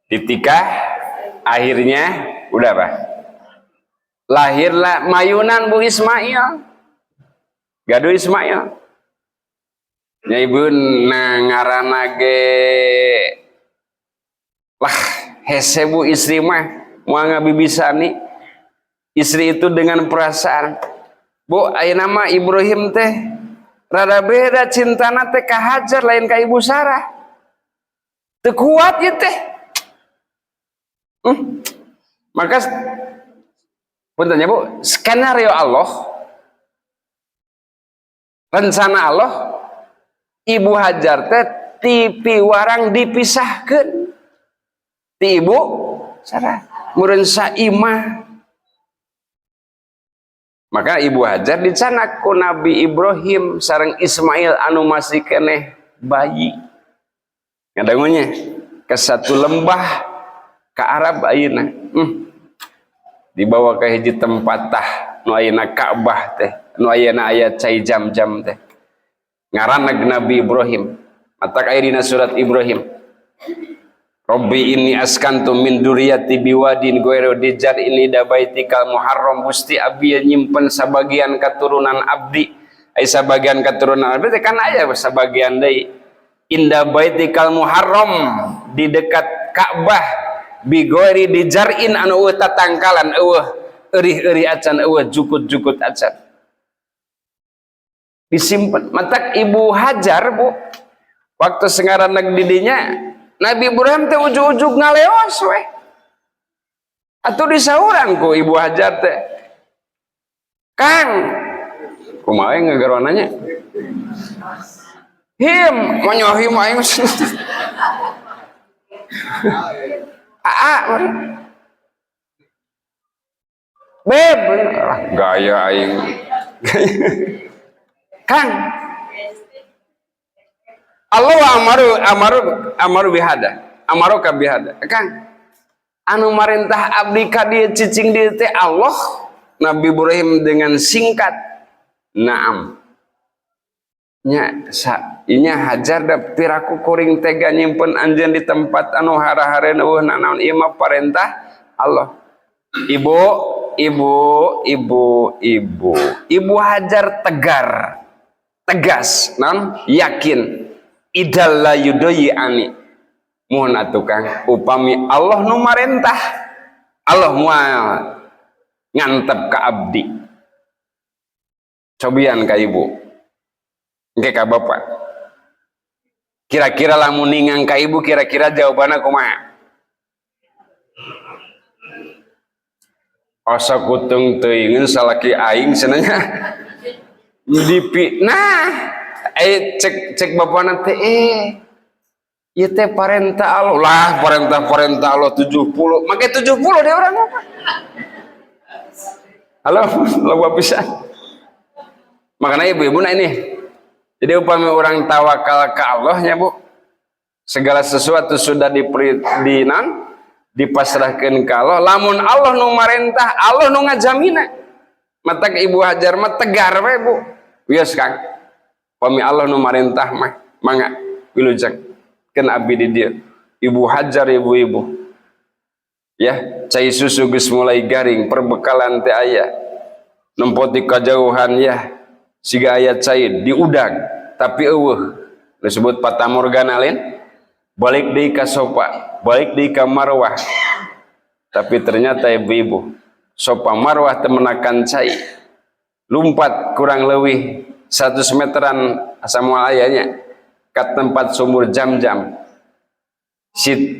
Ditikah akhirnya udah Pak. Lahirlah mayunan Bu Ismail. Gaduh Ismail. Nya ibu ngaranna ge lah hese Bu istri mah moal ngabibisani istri itu dengan perasaan. Bu ayeuna mah Ibrahim teh rada beda cintana teh ka Hajar lain ka Ibu Sarah. Teu kuat ieu teh. Maka puntennya Bu, skenario Allah, rencana Allah, Ibu Hajar teh ti piwarang dipisahkeun ti Ibu Sarah meureun saimah. Maka Ibu Hajar dicanak ku Nabi Ibrahim sareng Ismail anu masih keneh bayi. Ngadangunya ke satu lembah ke Arab ayeuna. Dibawa ke hiji tempat tah nu ayeuna Ka'bah teh, nu ayeuna aya cai jam-jam teh. Ngaranna Nabi Ibrahim. Matak aya dina surat Ibrahim. Rabbi inni askantu min duriyati biwadin ghairu dijar ini da baitikal muharram. Gusti abi nyimpen sabagian katurunan abdi. Ai sabagian katurunan abdi kan aya sabagian deui. Inda baitikal muharram di dekat Ka'bah bigori dijarin anu eueuh tatangkalan eueuh eurih-eurih acan eueuh jukut-jukut acan disimpan. Matak Ibu Hajar Bu waktu sengaranak didinya Nabi Ibrahim teh ujug-ujug ngaleos we atuh disaurang ku Ibu Hajar teh Kang kumaha ngagaronanya him monyohim aing beb gaya aing Kang Allah amaru ka bihada Kang anu marintah abdi ka dieu cicing dieu teh Allah. Nabi Ibrahim dengan singkat naam nya inya Hajar da piraku kuring tega nyimpen anjeun di tempat anu hara-hareun eueuh naon ieu mah parentah Allah. Ibu Hajar tegas non yakin idalla yudoyi ani mohon atuh Kang upami Allah nu marentah Allah moal ngantep ka abdi cobian ka ibu engke ka bapak kira-kira lamun ningang ka ibu kira-kira jawabanna kumaha asa kutung teuing salaki aing cenanya dipi nah cek bapana teh ieu teh parentah Allah lah parentah Allah 70 make 70 dia orang apa halo loba pisan makanya ibu-ibu nah ini jadi upami orang tawakal ke Allah nya Bu segala sesuatu sudah dipasrahkeun ka Allah lamun Allah nu marentah Allah nu ngajamina matak Ibu Hajar mah tegar we Bu wios Kang pami Allah nu marentah mah mangga wilujeng keun abdi di dieu Ibu Hajar ibu-ibu ya cai susu geus mulai garing perbekalan teh aya nempoti kajauhan ya siga aya cai diudag tapi eueuh disebut fata morgana lain balik deui ka sofa balik deui ka marwah tapi ternyata ibu-ibu sofa marwah teu menakan cai lumpat kurang leuwih 100 meteran asa moal ayanya ka tempat sumur Jam-Jam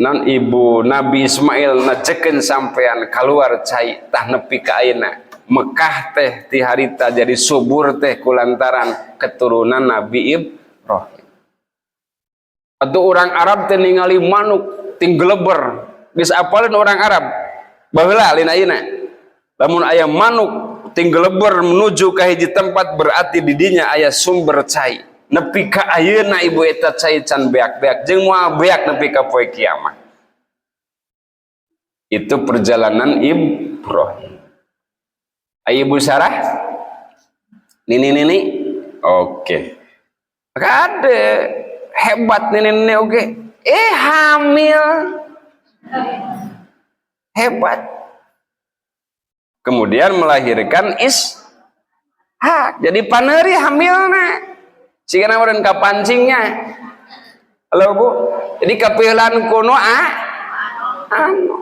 non ibu Nabi Ismail najekeun sampean keluar cai tah nepi ka ayeuna Mekah teh ti harita jadi subur teh kulantaran keturunan Nabi Ibrahim. Atuh orang Arab teh ningali manuk ting geleber geus apaleun orang Arab baheula lin ayeuna lamun aya manuk ting geleber menuju ka hiji tempat berarti di dinya aya sumber cai nepi ka ayeuna ibu eta cai can beak-beak jeung moal beak nepi ka poe kiamat. Itu perjalanan Ibrahim. Ibu Sarah nini oke kade hebat nini oke hamil hebat kemudian melahirkan Ishak jadi paneuri hamilna sigana meureun ka pancingnya halo Bu jadi kapeulan kuno anu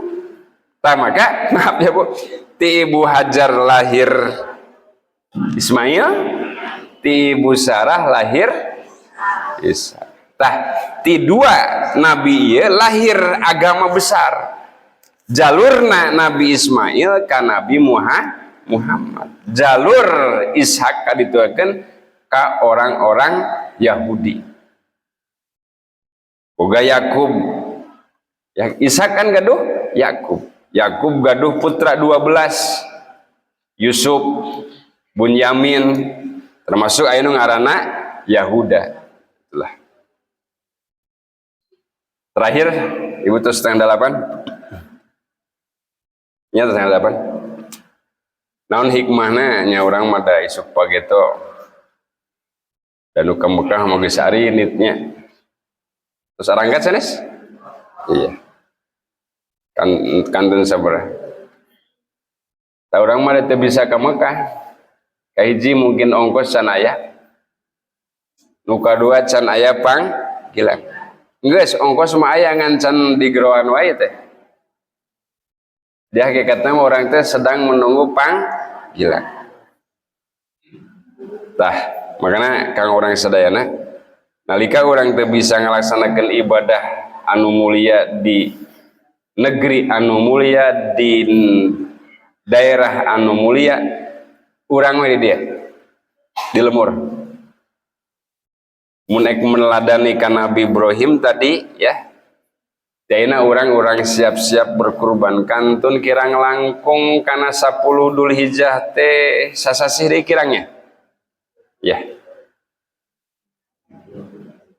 tah maka maaf ya Bu ti Ibu Hajar lahir Ismail ti Ibu Sarah lahir Ishak tah ti dua nabi ieu lahir agama besar jalurna Nabi Ismail ka Nabi Muhammad jalur Ishak kadituakeun ka orang-orang Yahudi boga Yakub yang Ishak kan gaduh Yakub gaduh putra 12 Yusuf Bunyamin termasuk ayeuna ngaranna Yahuda itulah terakhir ibu tuh 7:30 nya 7:30 naon hikmahna nya urang mah da isuk pageto dan nu ka Mekah mah geus arinitnya terus arangkat sanes iya kanten sabaraha tah urang mah teu bisa ka Mekah kahiji mungkin ongkos can aya nu kadua can aya panggilan geus ongkos mah aya ngan can digeroan wae teh Dia hakikatnya orang teh sedang menunggu panggilan. Tah, makanya kang orang sadayana nalika orang teh bisa ngalaksanakeun ibadah anu mulia di negeri anu mulia di daerah anu mulia, urang we di dia di lemur munek meneladani ka Nabi Ibrahim tadi ya. Daina orang-orang siap-siap berkurban kantun kirang langkung kana 10 Dzulhijjah teh sasasih deui kirangnya. Ya.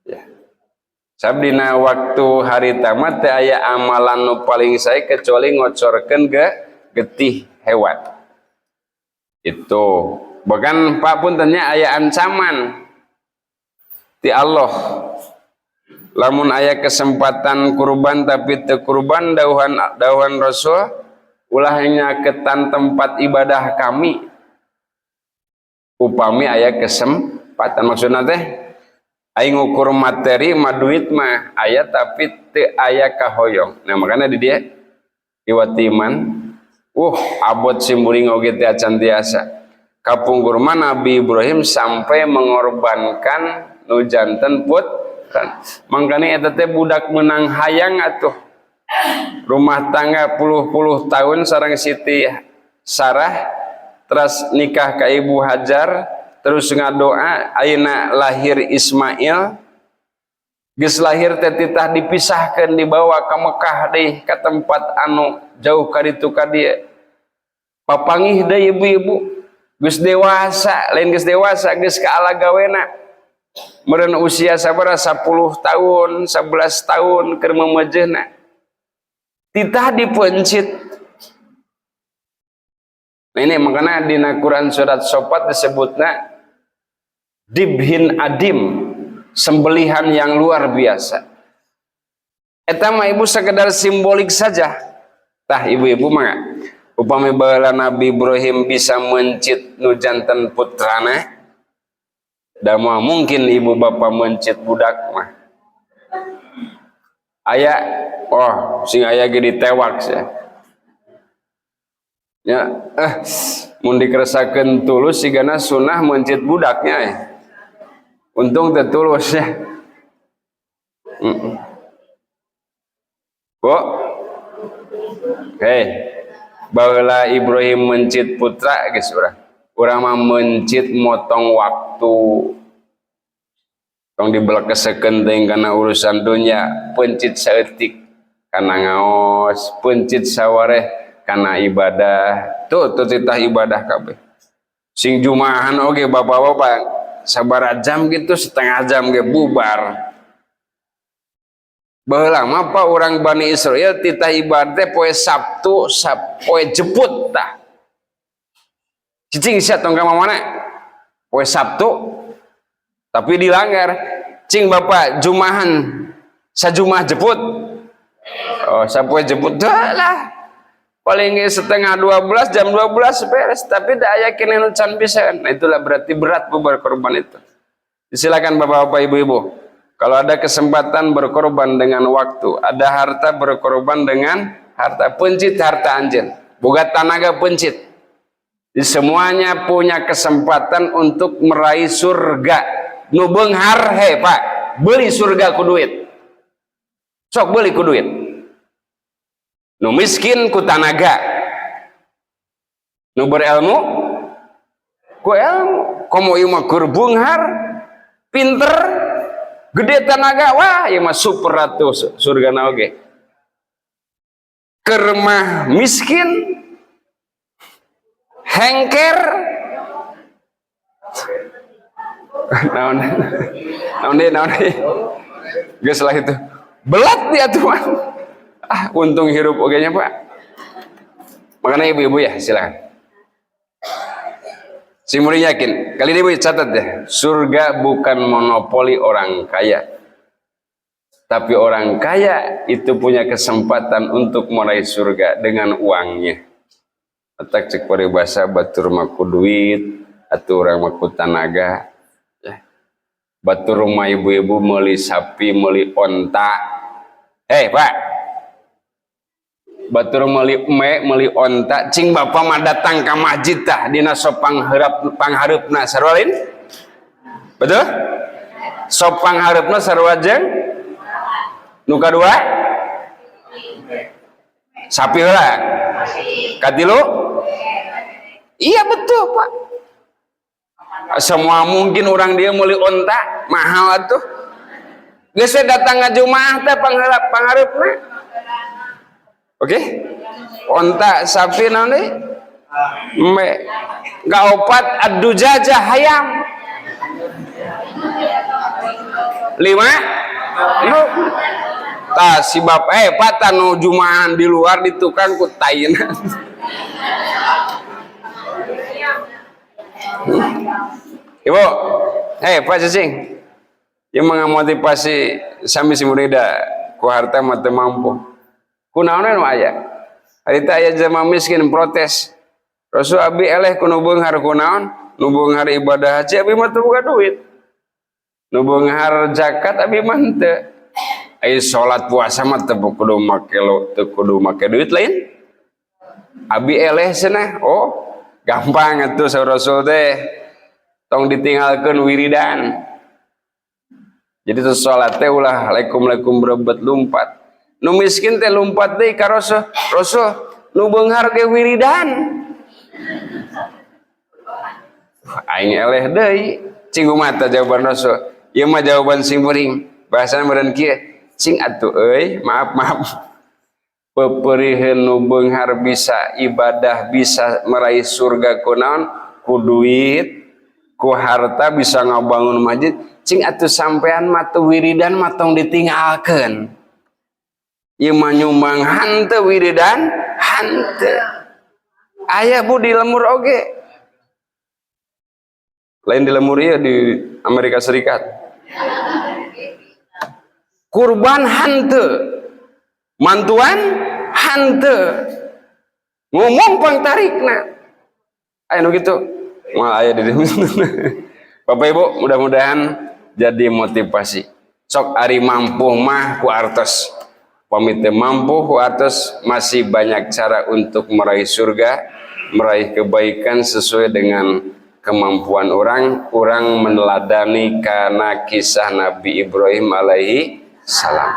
Ya. Sabdina waktu hari tamat teh aya amalan nu paling sae kecuali ngocorkeun ge getih hewan. Itu bahkan Pak puntennya aya ancaman ti Allah. Lamun aya kesempatan kurban tapi teu kurban dauhan Rasul ulah nyaketan tempat ibadah kami upami aya kesempatan maksudna teh aing ngukur materi mah duit mah aya tapi teu aya kahoyong. Nah makanya di dia iwatiman abot simburing oge teh acan tiasa kapungkur mah Nabi Ibrahim sampai mengorbankan nu janten putran. Mangkana eta teh budak menang hayang atuh rumah tangga puluh-puluh tahun sareng Siti Sarah terus nikah ka Ibu Hajar terus ngadoa ayeuna lahir Ismail geus lahir teh titah dipisahkeun dibawa ka Mekah deui ka tempat anu jauh ka ditu ka dieu papangih deui ibu-ibu geus dewasa lain geus dewasa geus ka alagawena meureun usia sabaraha 10 tahun 11 tahun keur memejehna titah dipencit. Nah ini makanya di Quran surat Sofat disebutnya dibhin adim, sembelihan yang luar biasa. Eta mah ibu sekedar simbolik saja. Tah ibu-ibu mah upami baheula Nabi Ibrahim bisa mencit nu janten putrana, da mungkin ibu bapak mencit budak mah. Aya sing aya ge ditewak ya. Ya, mun dikeresakeun tulus sigana sunah mencit budaknya ya. Untung teh tulus ya. Baheula Ibrahim mencit putra geus urang mah mencit motong waktu. Tong dibelekesekeun teuing kana urusan dunya, pencit saeutik kana ngaos, pencit sawareh kana ibadah. Tuh titah ibadah kabeh. Sing jumahan oge bapak-bapak sabaraha jam gitu setengah jam ge bubar. Baheula mah pa urang Bani Israil titah ibadah teh poe Sabtu, poe jeput tah. Cicing sia tong ka mana? Poe Sabtu tapi dilanggar cing bapak jumahan sajumah jeput sapoe jeput lah paling setengah 12 jam 12 beres tapi da aya keneh nu can pisan. Nah itulah berarti berat bu berkorban itu. Silakan bapak-bapak ibu-ibu kalau ada kesempatan berkorban dengan waktu, ada harta berkorban dengan harta, pencit harta anjeun boga tanaga pencit. Semuanya punya kesempatan untuk meraih surga. Nu beunghar Pak, beli surga ku duit. Sok beli ku duit. Nu miskin ku tanaga. Nu berilmu ku ilmu. Komo ieu mah keur beunghar, pinter, gede tanaga, wah ieu mah super atuh surgana oge. Keur mah miskin, hengker, naon geus lah itu belat dia tuh untung hirup oge nya Pak. Makanya ibu-ibu ya silakan simuri yakin kali ini ibu catat ya, surga bukan monopoli orang kaya, tapi orang kaya itu punya kesempatan untuk meraih surga dengan uangnya. Atak cek paribasa batur maku duit atau orang maku tanaga. Batur rumah ibu-ibu meuli sapi, meuli onta. Pak, batur meuli onta cing bapa mah datang ka masjid tah dina sok panghareupna sarua lain betul sok panghareupna sarua jeung nu kadua sapi heula katilu iya betul Pak semua mungkin orang dia meuli onta mahal atuh geus datang ka jumaah teh panghareupna oke onta sapi naon deui me gaopat ad-dujaja hayam 5 nu tah si bapak Pak tanu jumaahan di luar di tukang ku taina Ibu Pak Cacing yang mengamotivasi sami si murida ku harta mah teu mampu kunaon nu aya harita aya jelema miskin protes Rasul abi eleh ku nu beunghar kunaon nu beunghar ibadah haji abi mah teu boga duit nu beunghar zakat abi mah teu ai salat puasa mah teu kudu make duit lain abi eleh cenah oh gampang atuh saur Rasul teh tong ditinggalkeun wiridan jadi tuh salat teh ulah laikum berebet lumpat nu miskin teh lumpat deui ka Rasul nu beunghar ge wiridan aing eleh deui cing kumaha jawaban Rasul ieu mah jawaban sing beuring bahasana meureun kieu cing atuh euy maaf peperieun nu beunghar bisa ibadah bisa meraih surga kunaon ku duit ku harta bisa ngabangun masjid cing atuh sampean mah teu wiridan mah tong ditinggalkeun ieu mah nyumbang hanteu wiridan hanteu aya bu di lemur oge lain di lemur ieu di Amerika Serikat kurban hanteu mantuan hanteu ngomong pangtarikna aya nu kitu moal aya di Bapak Ibu mudah-mudahan jadi motivasi sok ari mampu mah ku artos pamit teu mampu ku artos masih banyak cara untuk meraih surga meraih kebaikan sesuai dengan kemampuan orang meneladani karena kisah Nabi Ibrahim alaihi salam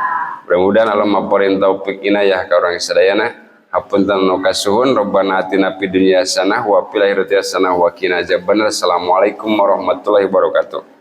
mudah-mudahan Allah maparin taufik inayah ka urang sadayana hapunten nu kasuhun Rabbana atina fid dunya hasanah wa fil akhirati hasanah wa qina adzabannar. Assalamualaikum warahmatullahi wabarakatuh.